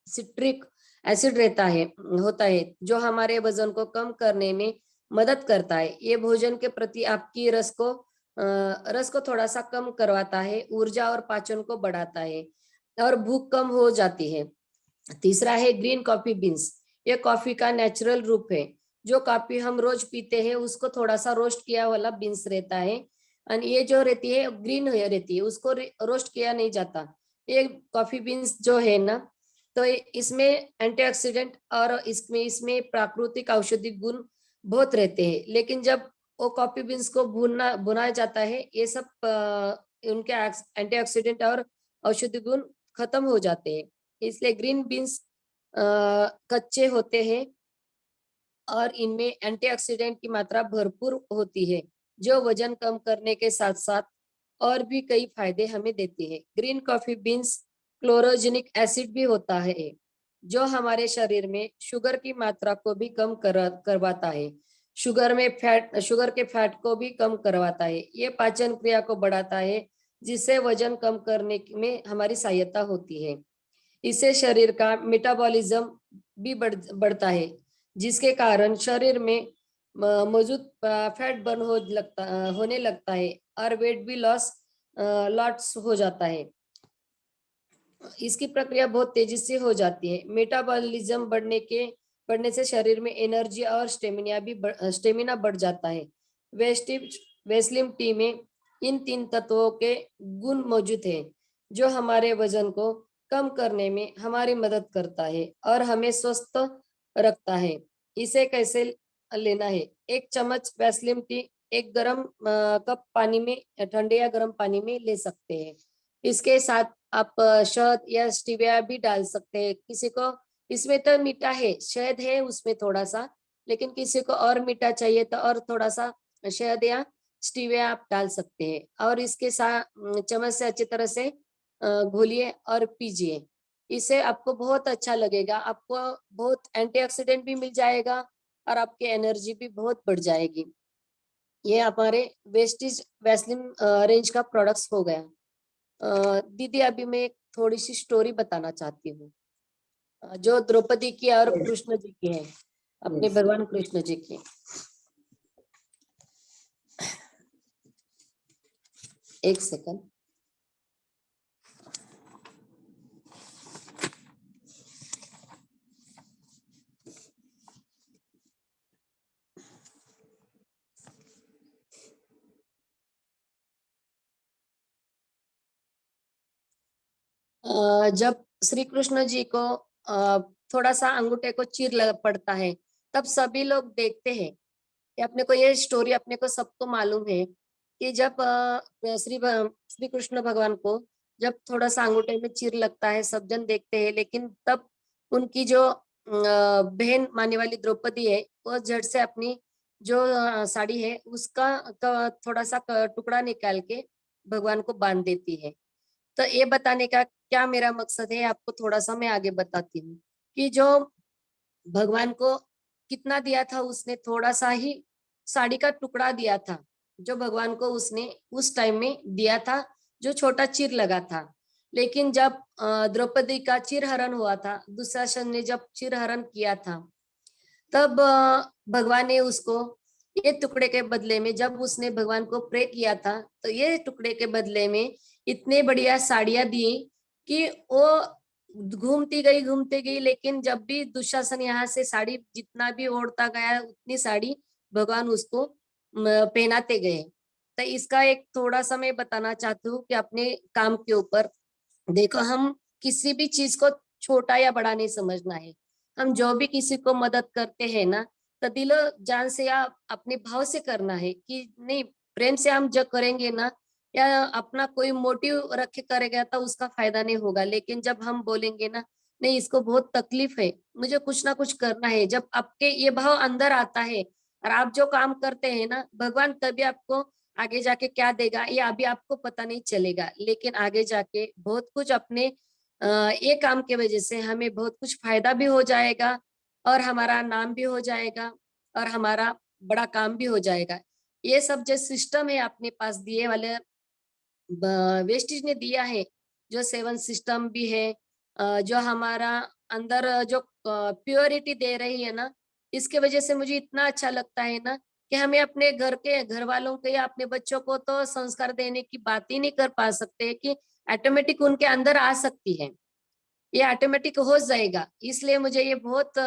सिट्रिक एसिड रहता है होता है जो हमारे वजन को कम करने में मदद करता है। ये भोजन के प्रति आपकी रस को थोड़ा सा कम करवाता है, ऊर्जा और पाचन को बढ़ाता है और भूख कम हो जाती है। तीसरा है ग्रीन कॉफी बीन्स। ये कॉफी का नेचुरल रूप है। जो कॉफी हम रोज पीते हैं उसको थोड़ा सा रोस्ट किया वाला बीन्स रहता है, और ये जो रहती है ग्रीन रहती है, उसको रोस्ट किया नहीं जाता। ये कॉफी बीन्स जो है ना, तो इसमें एंटीऑक्सीडेंट और इसमें इसमें प्राकृतिक औषधि गुण बहुत रहते हैं। लेकिन जब वो कॉफी बीन्स को भुनाया जाता है ये सब उनके एंटीऑक्सीडेंट और औषधि गुण खत्म हो जाते हैं। इसलिए ग्रीन बीन्स कच्चे होते हैं और इनमें एंटीऑक्सीडेंट की मात्रा भरपूर होती है, जो वजन कम करने के साथ साथ और भी कई फायदे हमें देती है। Green coffee beans chlorogenic acid भी होता है जो हमारे शरीर में शुगर की मात्रा को भी कम करवाता है। शुगर के फैट को भी कम करवाता है। ये पाचन क्रिया को बढ़ाता है जिससे वजन कम करने में हमारी सहायता होती है। इससे शरीर का मेटाबॉलिज्म भी बढ़ता है जिसके कारण शरीर में मौजूद फैट बर्न होने लगता है और वेट भी लॉट्स हो जाता है। इसकी प्रक्रिया बहुत तेजी से हो जाती है। मेटाबॉलिज्म बढ़ने से शरीर में एनर्जी और स्टेमिना बढ़ जाता है। वेस्लिम टी में इन 3 तत्वों के गुण मौजूद हैं जो हमारे वजन को कम करने में हमारी मदद करता है और हमें स्वस्थ रखता है। इसे कैसे लेना है? 1 चम्मच वैसलीन टी एक कप पानी में, ठंडे या गर्म पानी में ले सकते हैं। इसके साथ आप शहद या स्टीविया भी डाल सकते हैं। किसी को इसमें तो मीठा है, शहद है उसमें थोड़ा सा, लेकिन किसी को और मीठा चाहिए तो और थोड़ा सा शहद या स्टीविया आप डाल सकते हैं और इसके साथ चम्मच से अच्छी तरह से घोलिए और पीजिए। इससे आपको बहुत अच्छा लगेगा। आपको बहुत एंटीऑक्सीडेंट भी मिल जाएगा और आपकी एनर्जी भी बहुत बढ़ जाएगी। ये हमारे वेस्टिज वैसलीन रेंज का प्रोडक्ट्स हो गया। दीदी अभी मैं एक थोड़ी सी स्टोरी बताना चाहती हूँ जो द्रौपदी की और Yes, कृष्ण जी की है, अपने yes. भगवान कृष्ण जी की। एक सेकंड। जब श्री कृष्ण जी को थोड़ा सा अंगूठे को चीर लग पड़ता है, तब सभी लोग देखते हैं। ये अपने को ये स्टोरी अपने को सबको मालूम है कि जब श्री कृष्ण भगवान को जब थोड़ा सा अंगूठे में चीर लगता है, सब जन देखते हैं, लेकिन तब उनकी जो बहन मानने वाली द्रौपदी है, वो झट से अपनी जो साड़ी है उसका थोड़ा सा टुकड़ा निकाल के भगवान को बांध देती है। तो ये बताने का क्या मेरा मकसद है, आपको थोड़ा सा मैं आगे बताती हूँ कि जो भगवान को कितना दिया था, उसने थोड़ा सा ही साड़ी का टुकड़ा दिया था, जो भगवान को उसने उस टाइम में दिया था, जो छोटा चीर लगा था। लेकिन जब द्रौपदी का चिरहरण हुआ था, दुशासन ने जब चिरहरण किया था, तब भगवान ने उसको ये टुकड़े के बदले में, जब उसने भगवान को प्रे किया था, तो ये टुकड़े के बदले में इतने बढ़िया साड़ियां दी कि वो घूमती गई, लेकिन जब भी दुशासन यहाँ से साड़ी जितना भी ओढ़ता गया, उतनी साड़ी भगवान उसको पहनाते गए। तो इसका एक थोड़ा सा मैं बताना चाहती हूँ कि अपने काम के ऊपर देखो, हम किसी भी चीज को छोटा या बड़ा नहीं समझना है। हम जो भी किसी को मदद करते हैं ना, तो दिलो जान से या अपने भाव से करना है कि नहीं, प्रेम से हम जब करेंगे ना, या अपना कोई मोटिव रख के करेगा, तो उसका फायदा नहीं होगा। लेकिन जब हम बोलेंगे ना, नहीं इसको बहुत तकलीफ है, मुझे कुछ ना कुछ करना है, जब आपके ये भाव अंदर आता है और आप जो काम करते हैं ना, भगवान तभी आपको आगे जाके क्या देगा ये अभी आपको पता नहीं चलेगा, लेकिन आगे जाके बहुत कुछ अपने ये काम के वजह से हमें बहुत कुछ फायदा भी हो जाएगा, और हमारा नाम भी हो जाएगा, और हमारा बड़ा काम भी हो जाएगा। ये सब जो सिस्टम है अपने पास दिए वाले, वेस्टेज ने दिया है, जो सेवन सिस्टम भी है, जो हमारा अंदर जो प्योरिटी दे रही है ना, इसके वजह से मुझे इतना अच्छा लगता है ना कि हमें अपने घर वालों को या अपने बच्चों को तो संस्कार देने की बात ही नहीं कर पा सकते कि ऑटोमेटिक उनके अंदर आ सकती है, ये ऑटोमेटिक हो जाएगा। इसलिए मुझे ये बहुत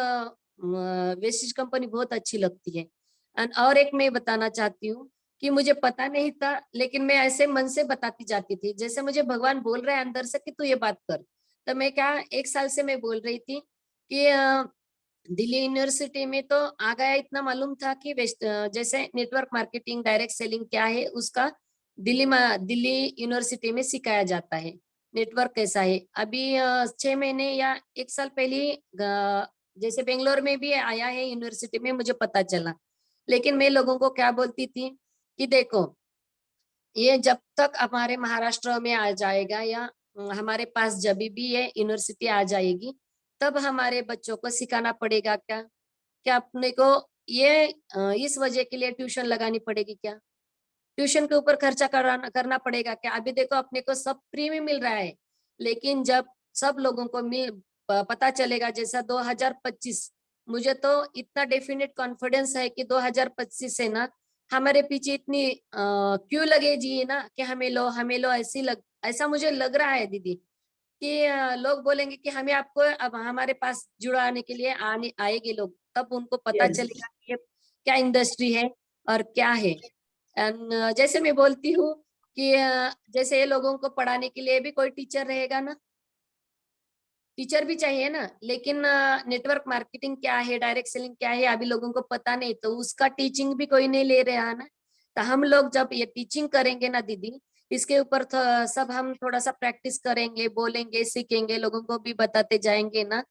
वेस्टेज कंपनी बहुत अच्छी लगती है। और एक मैं बताना चाहती हूँ कि मुझे पता नहीं था, लेकिन मैं ऐसे मन से बताती जाती थी, जैसे मुझे भगवान बोल रहे हैं अंदर से कि तू ये बात कर। तो मैं क्या, 1 साल से मैं बोल रही थी कि दिल्ली यूनिवर्सिटी में तो आ गया, इतना मालूम था कि जैसे नेटवर्क मार्केटिंग, डायरेक्ट सेलिंग क्या है उसका दिल्ली यूनिवर्सिटी में सिखाया जाता है। नेटवर्क कैसा है, अभी 6 महीने या 1 साल पहले जैसे बेंगलोर में भी आया है यूनिवर्सिटी में, मुझे पता चला। लेकिन मैं लोगों को क्या बोलती थी कि देखो, ये जब तक हमारे महाराष्ट्र में आ जाएगा, या हमारे पास जब भी ये यूनिवर्सिटी आ जाएगी, तब हमारे बच्चों को सिखाना पड़ेगा क्या, क्या अपने को ये इस वजह के लिए ट्यूशन लगानी पड़ेगी क्या, ट्यूशन के ऊपर खर्चा करना पड़ेगा क्या। अभी देखो अपने को सब फ्री में मिल रहा है, लेकिन जब सब लोगों को पता चलेगा, जैसा 2025, मुझे तो इतना डेफिनेट कॉन्फिडेंस है कि 2025 से ना हमारे पीछे इतनी क्यों लगे जी ना, कि हमें लो ऐसा मुझे लग रहा है दीदी, कि लोग बोलेंगे कि हमें आपको अब हमारे पास जुड़ाने के लिए आने आएंगे लोग, तब उनको पता यस, चलेगा कि ये क्या इंडस्ट्री है और क्या है। जैसे मैं बोलती हूँ कि जैसे ये लोगों को पढ़ाने के लिए भी कोई टीचर रहेगा ना, टीचर भी चाहिए ना, लेकिन नेटवर्क मार्केटिंग क्या है, डायरेक्ट सेलिंग क्या है, अभी लोगों को पता नहीं, तो उसका टीचिंग भी कोई नहीं ले रहा ना। तो हम लोग जब ये टीचिंग करेंगे ना दीदी, इसके ऊपर सब हम थोड़ा सा प्रैक्टिस करेंगे, बोलेंगे, सीखेंगे, लोगों को भी बताते जाएंगे ना,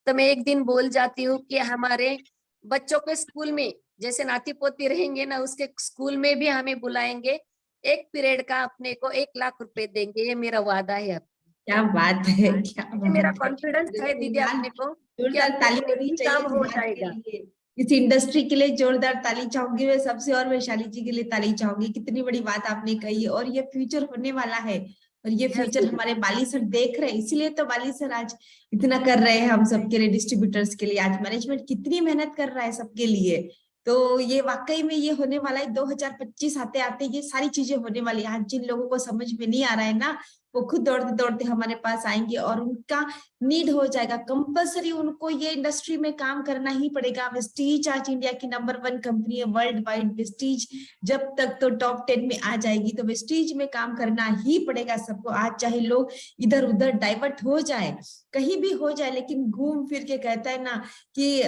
तो मैं एक दिन बोल जाती हूँ कि हमारे बच्चों के स्कूल में जैसे नाती पोती रहेंगे ना, उसके स्कूल में भी हमें बुलाएंगे, एक पीरियड का अपने को 1 लाख रुपए देंगे, ये मेरा वादा है। क्या बात है, क्या ये मेरा बात है। कॉन्फिडेंस है दीदी यार, अपने को कि जोरदार अपने ताली से होनी ही चाहिए काम इस हो बात के जाएगा। लिए, इस इंडस्ट्री के लिए जोरदार ताली चाहूंगी मैं सबसे, और वैशाली जी के लिए ताली चाहूंगी। कितनी बड़ी बात आपने कही, और ये फ्यूचर होने वाला है, और ये यस फ्यूचर दीदी। हमारे बाली सर देख रहे हैं, इसीलिए तो बाली सर आज इतना कर रहे हैं हम सबके लिए, डिस्ट्रीब्यूटर्स के लिए। आज मैनेजमेंट कितनी मेहनत कर रहा है सबके लिए। तो ये वाकई में ये होने वाला है, 2025 आते आते ये सारी चीजें होने वाली है। आज जिन लोगों को समझ में नहीं आ रहा है ना, वो खुद दौड़ते दौड़ते हमारे पास आएंगे और उनका नीड हो जाएगा, कंपल्सरी उनको ये इंडस्ट्री में काम करना ही पड़ेगा। वेस्टीज आज इंडिया की नंबर 1 कंपनी है वर्ल्ड वाइड। वेस्टीज जब तक तो टॉप 10 में आ जाएगी, तो वेस्टीज में काम करना ही पड़ेगा सबको। आज चाहे लोग इधर उधर डाइवर्ट हो जाए, कहीं भी हो जाए, लेकिन घूम फिर के कहता है ना कि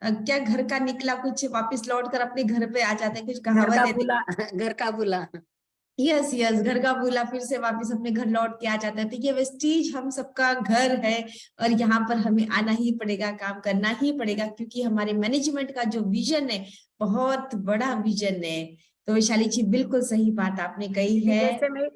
क्या घर का निकला कुछ वापस लौट कर अपने घर पे आ जाते हैं, कुछ घर कहावत का है। भूला घर का भूला। यस यस, घर का भूला फिर से वापस अपने घर लौट के आ जाता है। तो ये वेस्टीज हम सबका घर है और यहाँ पर हमें आना ही पड़ेगा, काम करना ही पड़ेगा, क्योंकि हमारे मैनेजमेंट का जो विजन है बहुत बड़ा विजन है। तो वैशाली जी बिल्कुल सही बात आपने कही है। जैसे मैं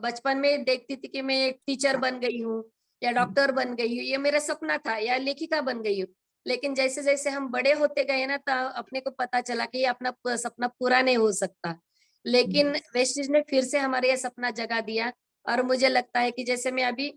बचपन में देखती थी कि मैं एक टीचर बन गई हूँ या डॉक्टर बन गई हूँ, ये मेरा सपना था, या लेखिका बन गई हूँ। लेकिन जैसे जैसे हम बड़े होते गए ना, तो अपने को पता चला कि ये अपना सपना पूरा नहीं हो सकता। लेकिन वेस्टिज ने फिर से हमारे ये सपना जगा दिया। और मुझे लगता है कि जैसे मैं अभी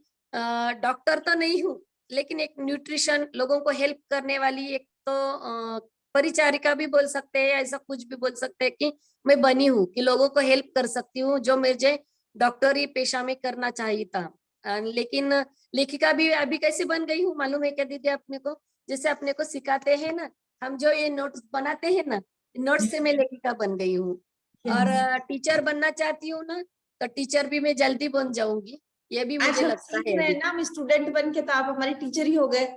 डॉक्टर तो नहीं हूँ, लेकिन एक न्यूट्रिशन, लोगों को हेल्प करने वाली एक तो परिचारिका भी बोल सकते हैं, ऐसा कुछ भी बोल सकते हैं कि मैं बनी हूँ कि लोगों को हेल्प कर सकती हूँ, जो मुझे डॉक्टरी पेशा में करना चाहिए था। लेकिन लेखिका भी अभी कैसे बन गई हूँ मालूम है क्या दीदी अपने को? जैसे अपने को सिखाते हैं ना, हम जो ये नोट्स बनाते हैं ना, नोट्स से मैं लेखिका बन गई हूँ। और यस, टीचर बनना चाहती हूँ ना, तो टीचर भी मैं जल्दी बन जाऊंगी, ये भी आज मुझे हम लगता सीख है रहे अभी। हैं ना, हम स्टूडेंट बन के, तो आप हमारे टीचर ही हो गए।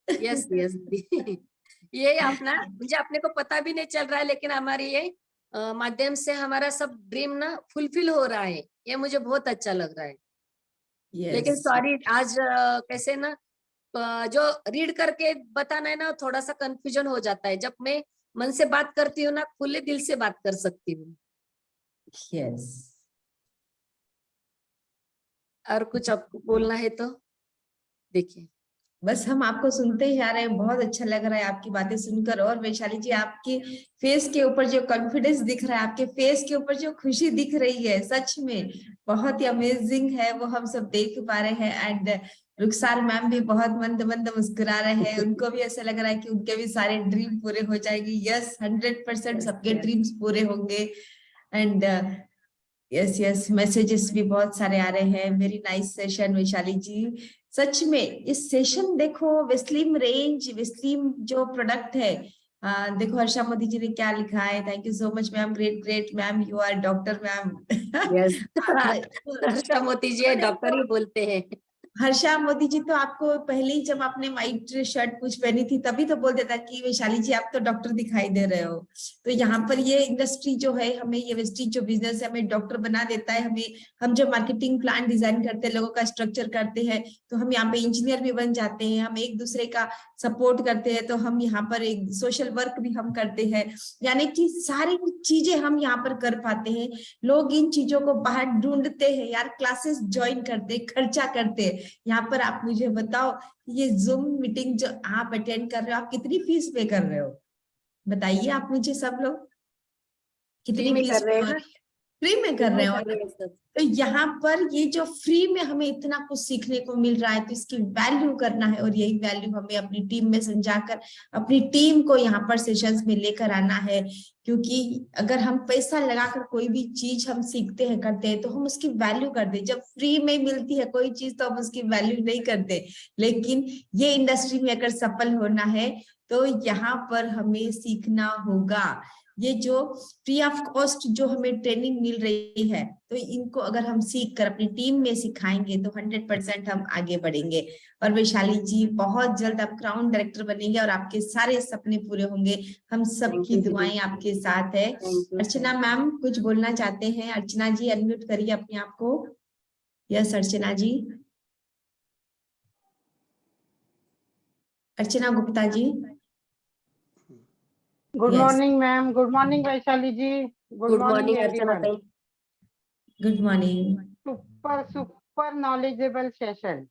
यस यस ये अपना मुझे अपने को पता भी नहीं चल रहा है, लेकिन हमारी ये माध्यम से हमारा सब ड्रीम ना फुलफिल हो रहा है, ये मुझे बहुत अच्छा लग रहा है। लेकिन यस, सॉरी आज कैसे ना, जो रीड करके बताना है ना, थोड़ा सा कंफ्यूजन हो जाता है। जब मैं मन से बात करती हूँ ना, खुले दिल से बात कर सकती हूँ। यस। और कुछ आपको बोलना है तो देखिए। बस हम आपको सुनते ही आ रहे हैं, बहुत अच्छा लग रहा है आपकी बातें सुनकर। और वैशाली जी, आपकी फेस के ऊपर जो कॉन्फिडेंस दिख रहा है, आपके फेस के ऊपर जो खुशी दिख रही है, सच में बहुत ही अमेजिंग है, वो हम सब देख पा रहे हैं। एंड रुखसार मैम भी बहुत मंद मंद मुस्कुरा रहे हैं, उनको भी ऐसा लग रहा है कि उनके भी सारे ड्रीम पूरे हो जाएंगे। यस, 100% सबके ड्रीम्स पूरे होंगे। एंड यस यस, मैसेजेस भी बहुत सारे आ रहे हैं। वेरी नाइस सेशन वैशाली जी, सच में। इस सेशन देखो, वेस्लिम रेंज, वेस्लिम जो प्रोडक्ट है, देखो हर्षा मोदी जी ने क्या लिखा है। Thank you so much ma'am, great great ma'am, you are doctor ma'am. Yes तो हर्षा मोती जी डॉक्टर ही देखो, बोलते हैं। हर्षा मोदी जी तो आपको पहले ही, जब आपने व्हाइट शर्ट कुछ पहनी थी, तभी तो बोल देता कि वैशाली जी आप तो डॉक्टर दिखाई दे रहे हो। तो यहाँ पर ये इंडस्ट्री जो है, हमें ये वेस्टीज जो बिजनेस है, हमें डॉक्टर बना देता है। हमें, हम जब मार्केटिंग प्लान डिजाइन करते हैं, लोगों का स्ट्रक्चर करते हैं, तो हम यहाँ पे इंजीनियर भी बन जाते हैं। हम एक दूसरे का सपोर्ट करते हैं, तो हम यहाँ पर एक सोशल वर्क भी हम करते हैं। यानी कि सारी चीजें हम यहाँ पर कर पाते हैं। लोग इन चीजों को बाहर ढूंढते हैं यार, क्लासेस ज्वाइन करते, खर्चा करते। यहाँ पर आप मुझे बताओ, ये जूम मीटिंग जो आप अटेंड कर रहे हो, आप कितनी फीस पे कर रहे हो? बताइए आप मुझे, सब लोग फ्री कितनी में फीस कर रहे पे हैं हो? ना, फ्री में फ्री कर रहे में हो कर ना? रहे हैं सब। तो यहाँ पर ये जो फ्री में हमें इतना कुछ सीखने को मिल रहा है, तो इसकी वैल्यू करना है। और यही वैल्यू हमें अपनी टीम में समझाकर अपनी टीम को यहाँ पर सेशंस में लेकर आना है। क्योंकि अगर हम पैसा लगाकर कोई भी चीज हम सीखते हैं, करते हैं, तो हम उसकी वैल्यू करते हैं। जब फ्री में मिलती है कोई चीज, तो हम उसकी वैल्यू नहीं करते। लेकिन ये इंडस्ट्री में अगर सफल होना है, तो यहाँ पर हमें सीखना होगा। ये जो फ्री ऑफ कॉस्ट जो हमें ट्रेनिंग मिल रही है, तो इनको अगर हम सीख कर अपनी टीम में सिखाएंगे, तो 100% हम आगे बढ़ेंगे। और वैशाली जी, बहुत जल्द आप क्राउन डायरेक्टर बनेंगे और आपके सारे सपने पूरे होंगे। हम थैंक सबकी यू दीदी। दुआएं आपके साथ है। थैंक यू अर्चना मैम कुछ बोलना चाहते हैं? अर्चना जी अनम्यूट करिए अपने आप को। Yes Archana ji, Archana Gupta ji. Good yes, morning ma'am, good morning Vaishali ji, good good morning morning Archana everyone. ताई। Good morning. Super super knowledgeable session,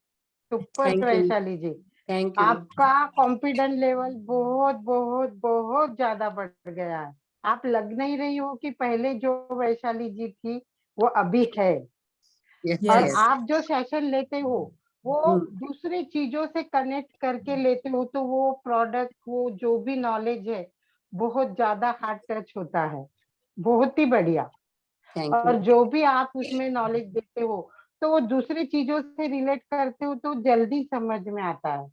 super thank you. Vaishali ji. Thank you. आपका कॉन्फिडेंस लेवल बहुत बहुत बहुत ज्यादा बढ़ गया है। आप लग नहीं रही हो कि पहले जो वैशाली जी थी वो अभी है। यस और यस, यस। आप जो सेशन लेते हो वो दूसरी चीजों से कनेक्ट करके लेते हो, तो वो प्रोडक्ट, वो जो भी नॉलेज है, बहुत ज्यादा हार्ट टच होता है। बहुत ही बढ़िया। Thank you. और जो भी आप उसमें नॉलेज देते हो, तो दूसरी चीजों से रिलेट करते हो तो जल्दी समझ में आता है।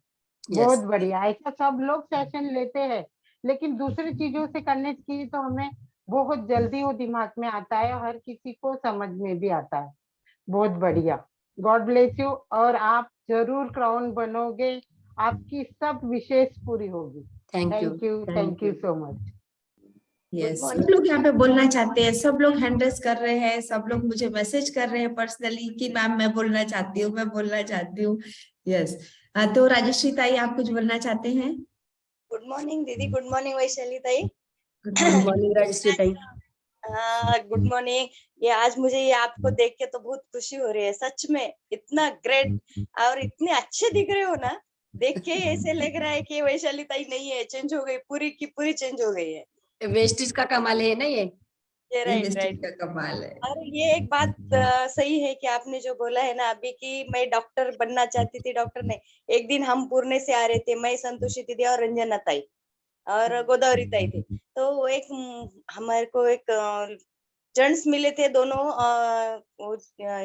बहुत यस, बढ़िया। ऐसा सब लोग सेशन लेते हैं, लेकिन दूसरी चीजों से कनेक्ट किए तो हमें बहुत जल्दी वो दिमाग में आता है, हर किसी को समझ में भी आता है। बहुत बढ़िया। God bless you. और आप जरूर क्राउन बनोगे, आपकी सब विशेष पूरी होगी। Thank you. Thank you so much. Good yes, सब मॉर्निंग। लोग यहाँ पे बोलना चाहते हैं, सब लोग हैंड रेस कर रहे हैं, सब लोग मुझे मैसेज कर रहे हैं पर्सनली कि मैम मैं बोलना चाहती हूँ, मैं बोलना चाहती हूँ। यस, तो राजश्री ताई आप कुछ बोलना चाहते हैं? गुड मॉर्निंग दीदी, गुड मॉर्निंग वैशाली ताई। Good good morning. Morning Rajshree ताई। हाँ गुड मॉर्निंग। ये आज मुझे ये आपको देख के तो बहुत खुशी हो रही है, सच में इतना ग्रेट और इतने अच्छे दिख रहे हो ना, देख के ऐसे लग रहा है कि वैशाली ताई नहीं है, चेंज हो गई, पूरी की पूरी चेंज हो गई है। वेस्टिज का कमाल है ना ये। ये ये राइट मिस्टेक राइट। का कमाल है। और ये एक बात सही है कि आपने जो बोला है ना अभी कि मैं डॉक्टर बनना चाहती थी, डॉक्टर नहीं। एक दिन हम पुणे से आ रहे थे, मैं, संतोषी दीदी और रंजना ताई और गोदावरी ताई थे। तो वो एक हमारे को एक जेंट्स मिले थे, दोनों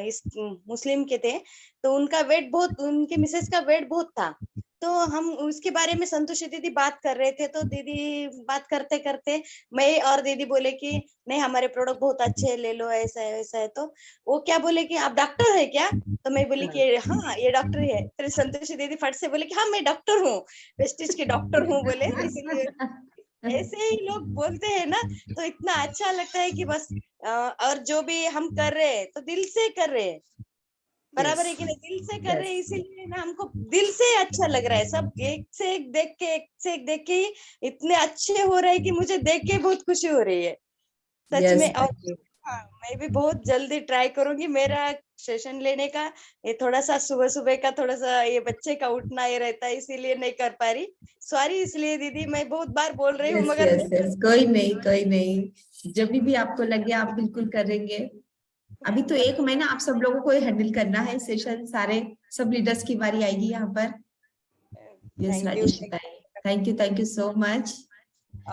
इस मुस्लिम के थे। तो उनका वेट बहुत, उनके मिसेस का वेट बहुत था। तो हम उसके बारे में संतोषी दीदी बात कर रहे थे, तो दीदी बात करते करते मैं और दीदी बोले कि नहीं हमारे प्रोडक्ट बहुत अच्छे हैं, ले लो, ऐसा है वैसा है। तो वो क्या बोले कि आप डॉक्टर है क्या? तो मैं बोली कि हाँ ये डॉक्टर ही है। फिर संतोषी दीदी फट से बोले कि हाँ मैं डॉक्टर हूँ, वेस्टिज के डॉक्टर हूँ बोले। तो इसीलिए ऐसे ही लोग बोलते हैं ना, तो इतना अच्छा लगता है कि बस और जो भी हम कर रहे हैं तो दिल से कर रहे हैं, बराबर है कि नहीं? दिल से कर रहे हैं, इसीलिए ना हमको दिल से अच्छा लग रहा है। सब एक से एक देख के, एक से एक देख के ही इतने अच्छे हो रहे हैं कि मुझे देख के बहुत खुशी हो रही है, सच यस, में। और हाँ मैं भी बहुत जल्दी ट्राई करूंगी मेरा सेशन लेने का। ये थोड़ा सा सुबह सुबह का थोड़ा सा ये बच्चे का उठना ये रहता है, इसीलिए नहीं कर पा रही, सॉरी। इसलिए दीदी मैं बहुत बार बोल रही हूँ यस, मगर यस, यस, कोई नहीं, कोई नहीं, जब भी आपको लगे आप बिल्कुल करेंगे। अभी तो 1 महीना आप सब लोगों को हैंडल करना है सेशन, सारे सब लीडर्स की बारी आएगी यहाँ पर। Yes thank you. Rajesh, thank you so much.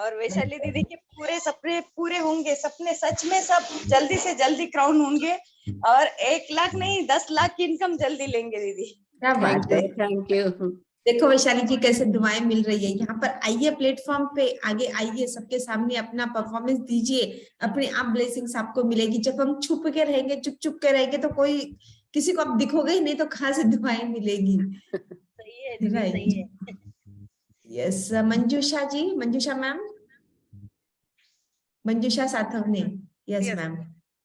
और वैशाली दीदी के पूरे सपने पूरे होंगे, सपने सच में सब जल्दी से जल्दी क्राउन होंगे, और 1 लाख नहीं 10 लाख की इनकम जल्दी लेंगे दीदी। क्या थैंक बात यू, है। Thank you. देखो वैशाली जी कैसे दुआएं मिल रही है यहाँ पर। आइए प्लेटफॉर्म पे, आगे आइए, सबके सामने अपना परफॉर्मेंस दीजिए, अपने आप ब्लेसिंग्स आपको मिलेगी। जब हम छुप के रहेंगे, चुप चुप के रहेंगे, तो कोई किसी को आप दिखोगे ही नहीं, तो कहाँ से दुआएं मिलेगी? सही है दीदी, सही है। Right. Yes, Manjusha ji, Manjusha ma'am, Manjusha Sathwane. Yes Yes. Ma'am.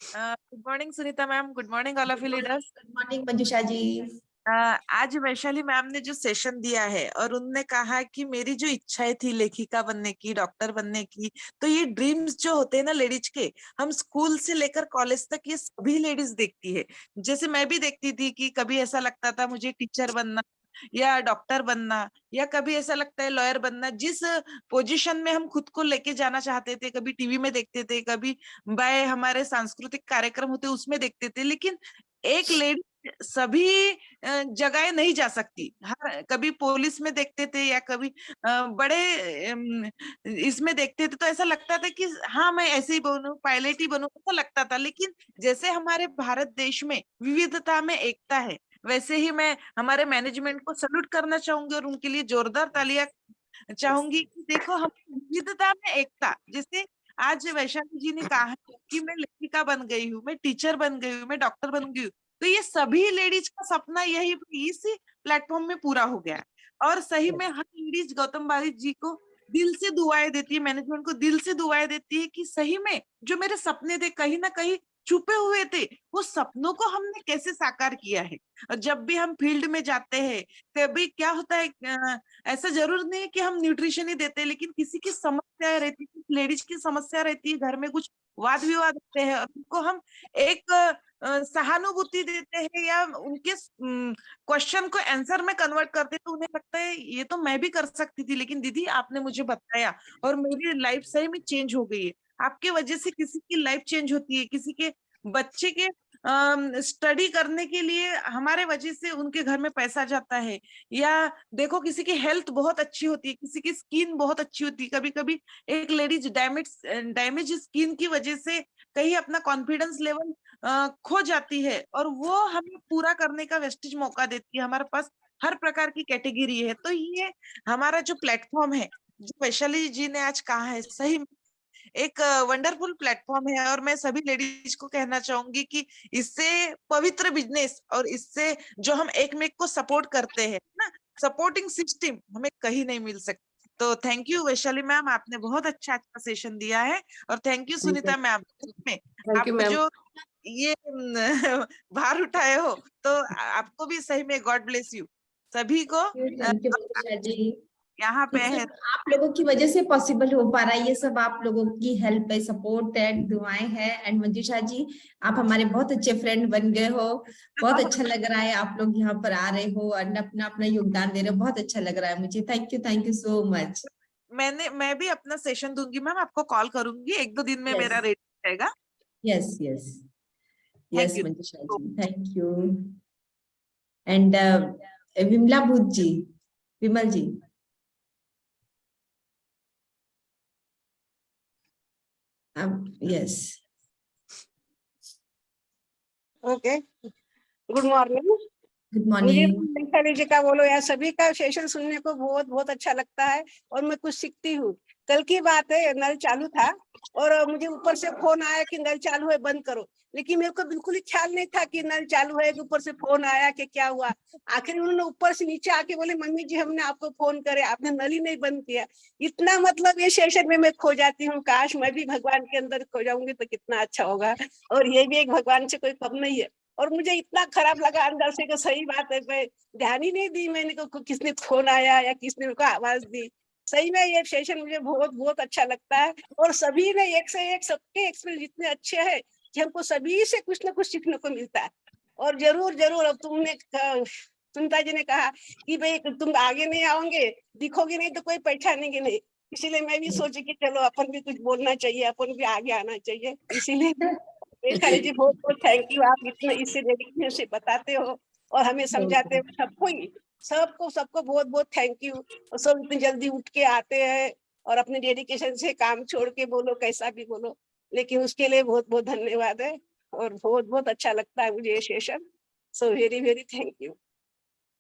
Good morning, Sunita ma'am. Good morning, all of you leaders. Good morning Manjusha ji. आज वैशाली मैम ने जो सेशन दिया है और उनने कहा कि मेरी जो इच्छाएं थी लेखिका बनने की, डॉक्टर बनने की, तो ये ड्रीम्स जो होते हैं ना लेडीज के, हम स्कूल से लेकर कॉलेज तक ये सभी लेडीज देखती है। जैसे मैं भी देखती थी कि कभी ऐसा लगता था मुझे टीचर बनना या डॉक्टर बनना, या कभी ऐसा लगता है लॉयर बनना। जिस पोजीशन में हम खुद को लेके जाना चाहते थे, कभी टीवी में देखते थे, कभी बाय हमारे सांस्कृतिक कार्यक्रम होते उसमें देखते थे, लेकिन एक लेडी सभी जगह नहीं जा सकती। हर कभी पुलिस में देखते थे या कभी बड़े इसमें देखते थे, तो ऐसा लगता था कि हाँ मैं ऐसे ही बनूं, पायलट ही बनूं, ऐसा लगता था। लेकिन जैसे हमारे भारत देश में विविधता में एकता है, वैसे ही मैं हमारे मैनेजमेंट को सल्यूट करना चाहूंगी और उनके लिए जोरदार तालियां चाहूंगी कि देखो हम विविधता में एकता। जैसे आज वैशाली जी ने कहा कि मैं लेखिका बन गई हूँ, मैं टीचर बन गई हूँ, मैं डॉक्टर बन गई हूँ, तो ये सभी लेडीज का सपना यही इसी प्लेटफॉर्म में पूरा हो गया है। और सही में हर लेडीज गौतम बारिक जी को दिल से दुआएं देती है, मैनेजमेंट को दिल से दुआएं देती है कि सही में जो मेरे सपने थे कहीं ना कहीं छुपे हुए थे, वो सपनों को हमने कैसे साकार किया है। और जब भी हम फील्ड में जाते हैं तभी क्या होता है, ऐसा जरूर नहीं है कि हम न्यूट्रिशन ही देते हैं, लेकिन किसी की समस्या रहती है, लेडीज की समस्या रहती है, घर में कुछ वाद विवाद होते हैं, और उनको हम एक सहानुभूति देते हैं या उनके क्वेश्चन को आंसर में कन्वर्ट करते हैं, तो उन्हें लगता है ये तो मैं भी कर सकती थी, लेकिन दीदी आपने मुझे बताया और मेरी लाइफ सही में चेंज हो गई है। आपके वजह से किसी की लाइफ चेंज होती है, किसी के बच्चे के स्टडी करने के लिए हमारे वजह से उनके घर में पैसा जाता है, या देखो किसी की हेल्थ बहुत अच्छी होती है, किसी की स्किन बहुत अच्छी होती है। कभी कभी एक लेडीज डैमेज स्किन की वजह से कहीं अपना कॉन्फिडेंस लेवल खो जाती है, और वो हमें पूरा करने का वेस्टेज मौका देती है। हमारे पास हर प्रकार की कैटेगरी है। तो ये हमारा जो प्लेटफॉर्म है, जो वैशाली जी ने आज कहा है, सही में एक वंडरफुल प्लेटफॉर्म है। और मैं सभी लेडीज को कहना चाहूंगी कि इससे पवित्र बिजनेस, और इससे जो हम एक में को सपोर्ट करते हैं ना, सपोर्टिंग सिस्टम हमें कहीं नहीं मिल सकती। तो थैंक यू वैशाली मैम, आपने बहुत अच्छा अच्छा सेशन दिया है। और थैंक यू सुनीता मैम, में थैंक यू आप मैम। जो ये भार उठाए हो, तो आपको भी सही में गॉड ब्लेस यू सभी को। Thank you Manisha ji. यहाँ पे ये है। सब आप लोगों की वजह से पॉसिबल हो पा रहा है, ये सब आप लोगों की हेल्प है, सपोर्ट है, दुआएं हैं। एंड मंजूषा जी, आप हमारे बहुत अच्छे फ्रेंड बन गए हो। बहुत अच्छा लग रहा है आप लोग यहाँ पर आ रहे हो और अपना अपना योगदान दे रहे हो, बहुत अच्छा लग रहा है मुझे। Thank you so much. मैं भी अपना सेशन दूंगी मैम, आपको कॉल करूंगी, 1-2 दिन में मेरा रेडी रहेगा। Yes yes thank yes you. Manjusha ji, thank you. And Vimla Bhoot ji, Vimal ji. Yes, okay, good morning. Good मुझे मॉर्निंग। वैशाली जी का बोलो या सभी का सेशन सुनने को बहुत बहुत अच्छा लगता है और मैं कुछ सीखती हूँ। कल की बात है, नल चालू था और मुझे ऊपर से फोन आया कि नल चालू है, बंद करो। लेकिन मेरे को बिल्कुल ही ख्याल नहीं था कि नल चालू है, कि ऊपर से फोन आया कि क्या हुआ। आखिर उन्होंने ऊपर से नीचे आके बोले, मम्मी जी हमने आपको फोन करे, आपने नल ही नहीं बंद किया। इतना मतलब ये सेशन में मैं खो जाती हूँ। काश मैं भी भगवान के अंदर खो जाऊंगी तो कितना अच्छा होगा। और ये भी एक भगवान से कोई कम नहीं है। और मुझे इतना खराब लगा अंदर से कि सही बात है, मैं ध्यान ही नहीं दी मैंने को किसने फोन आया या किसने मेरे को आवाज दी। सही में ये सेशन मुझे बहुत बहुत अच्छा लगता है। और सभी ने एक से एक, सबके एक्सपीरियंस इतने अच्छे हैं कि हमको सभी से कुछ ना कुछ सीखने को मिलता है। और जरूर जरूर, अब तुमने सुनीता जी ने कहा कि भाई तुम आगे नहीं आओगे, दिखोगे नहीं तो कोई पहचानेंगे नहीं। इसीलिए मैं भी सोची कि चलो अपन भी कुछ बोलना चाहिए, अपन भी आगे आना चाहिए। इसीलिए वैशाली जी बहुत बहुत थैंक यू, आप इतने इससे डेडिकेशन से बताते हो और हमें समझाते हो सबको ही, सबको बहुत बहुत थैंक यू। और सब इतनी जल्दी उठ के आते हैं और अपने डेडिकेशन से काम छोड़ के, बोलो कैसा भी बोलो, लेकिन उसके लिए बहुत बहुत धन्यवाद है। और बहुत बहुत अच्छा लगता है मुझे ये session. So very very thank you.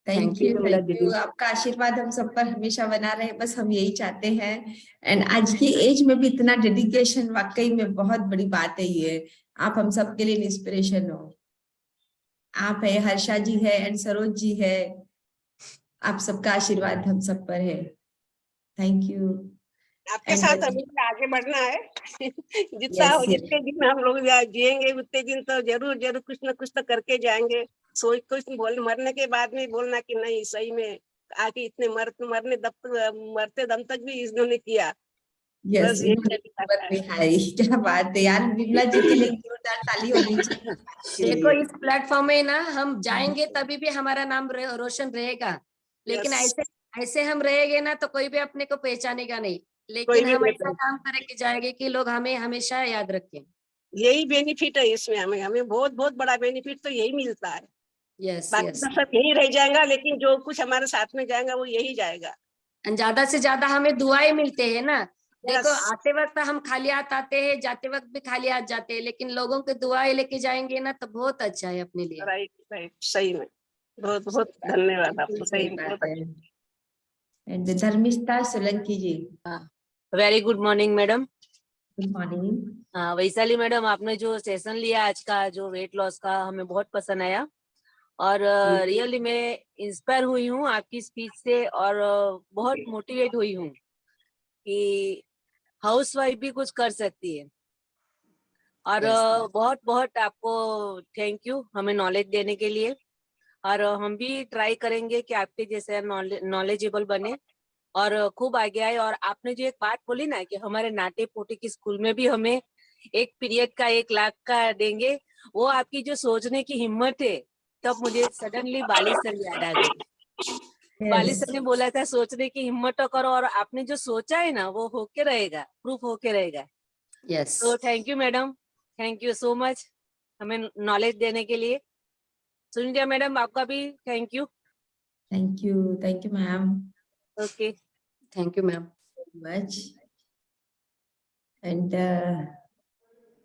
Thank you. आपका आशीर्वाद हम सब पर हमेशा बना रहे, बस हम यही चाहते हैं। एंड आज की एज में भी इतना डेडिकेशन वाकई में बहुत बड़ी बात है ये। आप हम सब के लिए इंस्पिरेशन हो। आप है, हर्षा जी है, एंड सरोज जी है। आप सबका आशीर्वाद हम सब पर है। Thank you. आपके साथ हमें आगे बढ़ना है। जितना यस जितने दिन हम लोग जिएंगे उतने दिन तो जरूर जरूर कुछ ना कुछ तो करके जाएंगे। सोच कुछ बोल, मरने के बाद में बोलना कि नहीं सही में आके इतने मरते दम तक भी इन्होंने किया। यस, बस ये क्या बात है यार, विमला जी के लिए जोरदार ताली होनी चाहिए। देखो इस प्लेटफॉर्म में ना हम जाएंगे तभी भी हमारा नाम रोशन रहेगा, लेकिन यस, ऐसे ऐसे हम रहेंगे ना तो कोई भी अपने को पहचानेगा नहीं। कोई लेकिन भी हम नहीं ऐसा काम करके जाएंगे कि लोग हमें हमेशा याद रखें। यही बेनिफिट है इसमें, हमें हमें बहुत बहुत बड़ा बेनिफिट तो यही मिलता है। यस बाकी यस। तो सब यही रह जाएगा, लेकिन जो कुछ हमारे साथ में जाएगा वो यही जाएगा। ज्यादा से ज्यादा हमें दुआएं मिलते हैं ना। देखो यस, आते वक्त हम खाली हाथ आते हैं, जाते वक्त भी खाली हाथ जाते हैं, लेकिन लोगों की दुआएं लेके जाएंगे ना तो बहुत अच्छा है अपने लिए। राइट राइट, सही में बहुत बहुत धन्यवाद आपको, सही सही में बात बहुत है। And Dharmishtha Solanki ji, very good morning madam. Good morning. हाँ वैशाली मैडम, आपने जो सेशन लिया आज का, जो वेट लॉस का, हमें बहुत पसंद आया। और रियली मैं इंस्पायर हुई हूँ आपकी स्पीच से, और बहुत मोटिवेट हुई हूँ कि हाउसवाइफ भी कुछ कर सकती है। और बहुत बहुत आपको थैंक यू हमें नॉलेज देने के लिए। और हम भी ट्राई करेंगे कि आपके जैसे नॉलेजेबल बने और खूब आगे आए। और आपने जो एक बात बोली ना कि हमारे नाटे पोटे की स्कूल में भी हमें एक पीरियड का 1 लाख का देंगे, वो आपकी जो सोचने की हिम्मत है, तब मुझे सडनली बाली सर याद आ गई। बाली सर ने बोला था सोचने की हिम्मत तो करो, और आपने जो सोचा है ना वो होके रहेगा, प्रूफ होके रहेगा। यस। तो thank you madam, thank you so much हमें नॉलेज देने के लिए। सुनिता मैडम आपका भी thank you. Thank you ma'am. Okay, thank you ma'am. Much. And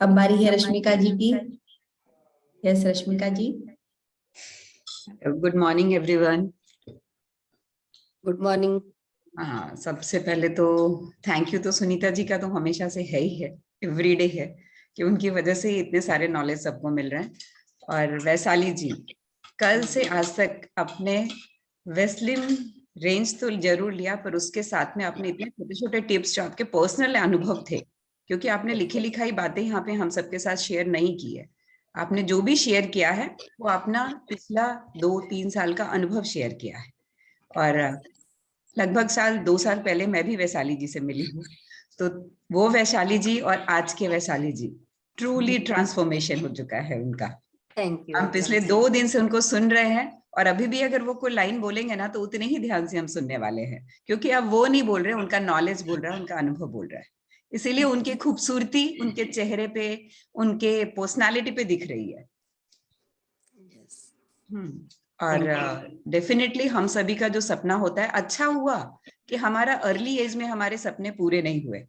अब बारी है रश्मिका जी की। Yes Rashmika ji. Good morning everyone. Good morning. हाँ, सबसे पहले तो थैंक यू तो सुनीता जी का तो हमेशा से है ही है, एवरीडे है, कि उनकी वजह से ही इतने सारे नॉलेज सबको मिल रहे हैं। और वैशाली जी, कल से आज तक अपने वेस्लिन रेंज तो जरूर लिया, पर उसके साथ में आपने इतने छोटे छोटे टिप्स जो आपके पर्सनल अनुभव थे, क्योंकि आपने लिखी लिखाई बातें यहाँ पे हम सबके साथ शेयर नहीं की है। आपने जो भी शेयर किया है वो अपना पिछला 2-3 साल का अनुभव शेयर किया है। और लगभग 2 साल पहले मैं भी वैशाली जी से मिली हूँ, तो वो वैशाली जी और आज के वैशाली जी ट्रूली ट्रांसफॉर्मेशन हो चुका है उनका। Thank you. हम पिछले 2 दिन से उनको सुन रहे हैं, और अभी भी अगर वो कोई लाइन बोलेंगे ना तो उतने ही ध्यान से हम सुनने वाले हैं, क्योंकि अब वो नहीं बोल रहे, उनका नॉलेज बोल रहा है, उनका अनुभव बोल रहा है। इसीलिए उनकी खूबसूरती उनके चेहरे पे, उनके पर्सनालिटी पे दिख रही है। और डेफिनेटली हम सभी का जो सपना होता है, अच्छा हुआ कि हमारा अर्ली एज में हमारे सपने पूरे नहीं हुए।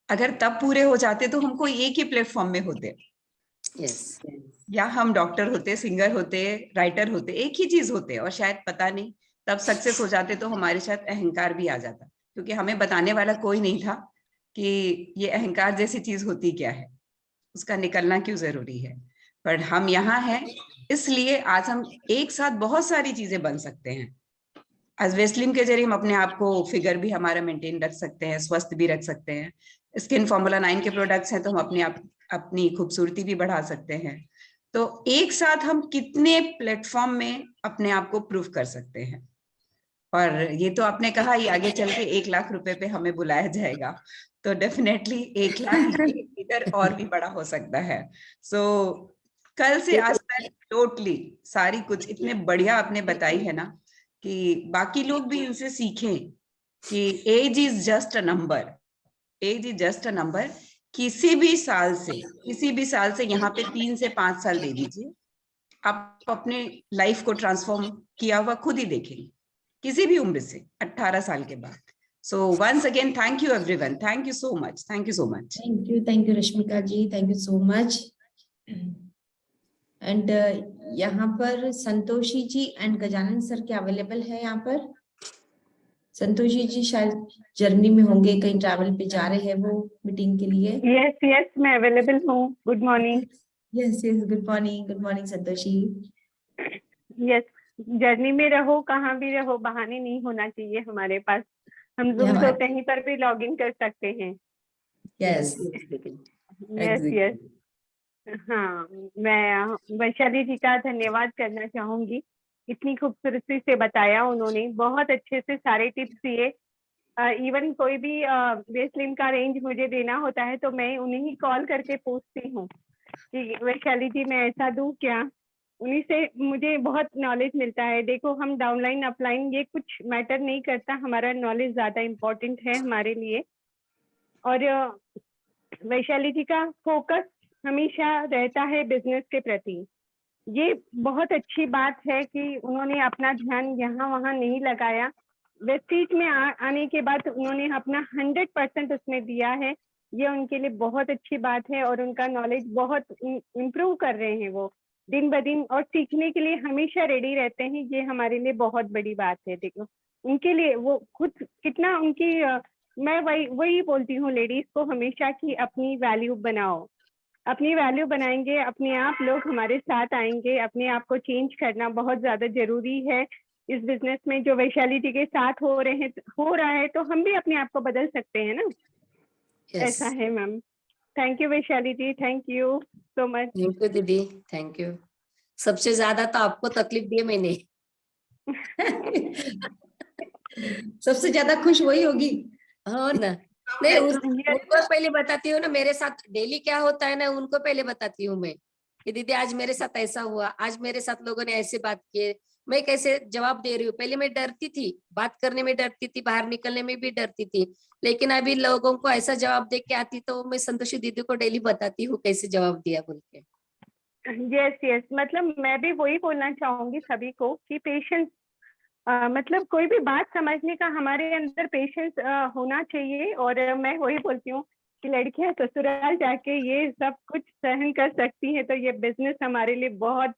अगर तब पूरे हो जाते तो हम कोई एक ही प्लेटफॉर्म में होते, यस, या हम डॉक्टर होते, सिंगर होते, राइटर होते, एक ही चीज होते, और शायद पता नहीं तब सक्सेस हो जाते तो हमारे साथ अहंकार भी आ जाता, क्योंकि हमें बताने वाला कोई नहीं था कि ये अहंकार जैसी चीज होती क्या है, उसका निकलना क्यों जरूरी है। पर हम यहाँ हैं, इसलिए आज हम एक साथ बहुत सारी चीजें बन सकते हैं। आज वेस्लिन के जरिए हम अपने आप को, फिगर भी हमारा मेंटेन रख सकते हैं, स्वस्थ भी रख सकते हैं। स्किन फॉर्मूला 9 के प्रोडक्ट्स हैं तो हम अपने आप अपनी खूबसूरती भी बढ़ा सकते हैं। तो एक साथ हम कितने प्लेटफॉर्म में अपने आप को प्रूव कर सकते हैं। और ये तो आपने कहा ही आगे चल के 1 लाख रुपए पे हमें बुलाया जाएगा, तो डेफिनेटली 1 लाख फिगर और भी बड़ा हो सकता है। सो कल से आज तक टोटली सारी कुछ इतने बढ़िया आपने बताई है ना, कि बाकी लोग भी इनसे सीखें कि age is just a number, age is just a number. किसी भी साल से यहाँ पे 3 से 5 साल दे दीजिए, आप अपने लाइफ को ट्रांसफॉर्म किया हुआ खुद ही देखेंगे, किसी भी उम्र से 18 साल के बाद। So once again thank you everyone, thank you so much, thank you so much. Thank you Rashmika ji, thank you so much. And यहाँ पर संतोषी जी एंड गजानन सर क्या अवेलेबल है यहाँ पर? संतोषी जी शायद जर्नी में होंगे, कहीं ट्रैवल पे जा रहे हैं वो मीटिंग के लिए। यस मैं अवेलेबल हूँ। Good morning. Yes good morning Santoshi. Yes, journey में रहो, कहाँ भी रहो, बहाने नहीं होना चाहिए हमारे पास। हम जूम क्या तो बात। कहीं पर भी लॉग इन कर सकते हैं। Yes yes. हाँ, मैं वैशाली जी का धन्यवाद करना चाहूंगी। इतनी खूबसूरती से बताया उन्होंने, बहुत अच्छे से सारे टिप्स दिए। इवन कोई भी वेस्लिन का रेंज मुझे देना होता है तो मैं उन्हें ही कॉल करके पूछती हूँ कि वैशाली जी मैं ऐसा दूं क्या। उन्हीं से मुझे बहुत नॉलेज मिलता है। देखो, हम डाउनलाइन अपलाइन ये कुछ मैटर नहीं करता, हमारा नॉलेज ज्यादा इम्पोर्टेंट है हमारे लिए। और वैशाली जी का फोकस हमेशा रहता है बिजनेस के प्रति। ये बहुत अच्छी बात है कि उन्होंने अपना ध्यान यहाँ वहाँ नहीं लगाया। वेस्टीज में आने के बाद उन्होंने अपना 100% उसमें दिया है। ये उनके लिए बहुत अच्छी बात है और उनका नॉलेज बहुत इम्प्रूव कर रहे हैं वो दिन ब दिन, और सीखने के लिए हमेशा रेडी रहते हैं। ये हमारे लिए बहुत बड़ी बात है। देखो, उनके लिए वो खुद कितना उनकी मैं वही बोलती हूँ लेडीज को हमेशा कि अपनी वैल्यू बनाओ। अपनी वैल्यू बनाएंगे, अपने आप लोग हमारे साथ आएंगे। अपने आप को चेंज करना बहुत ज्यादा जरूरी है इस बिजनेस में। जो वैशाली जी के साथ हो रहा है तो हम भी अपने आप को बदल सकते हैं ना। ऐसा है ma'am. Thank you Vaishali ji, thank you so much. Thank you दीदी, थैंक यू। सबसे ज्यादा तो आपको तकलीफ दी मैंने। सबसे ज्यादा खुश वही होगी। हाँ ना, नहीं उनको पहले बताती हूँ ना, मेरे साथ डेली क्या होता है ना, उनको पहले बताती हूँ मैं कि दीदी आज मेरे साथ ऐसा हुआ, आज मेरे साथ लोगों ने ऐसे बात किए, मैं कैसे जवाब दे रही हूँ। पहले मैं डरती थी, बात करने में डरती थी, बाहर निकलने में भी डरती थी, लेकिन अभी लोगों को ऐसा जवाब दे के आती तो मैं संतोषी दीदी को डेली बताती हूँ कैसे जवाब दिया बोल के। यस, मतलब मैं भी वही बोलना चाहूंगी सभी को कि पेशेंस, मतलब कोई भी बात समझने का हमारे अंदर पेशेंस होना चाहिए। और मैं वही बोलती हूँ कि लड़कियां ससुराल जाके ये सब कुछ सहन कर सकती हैं, तो ये बिजनेस हमारे लिए बहुत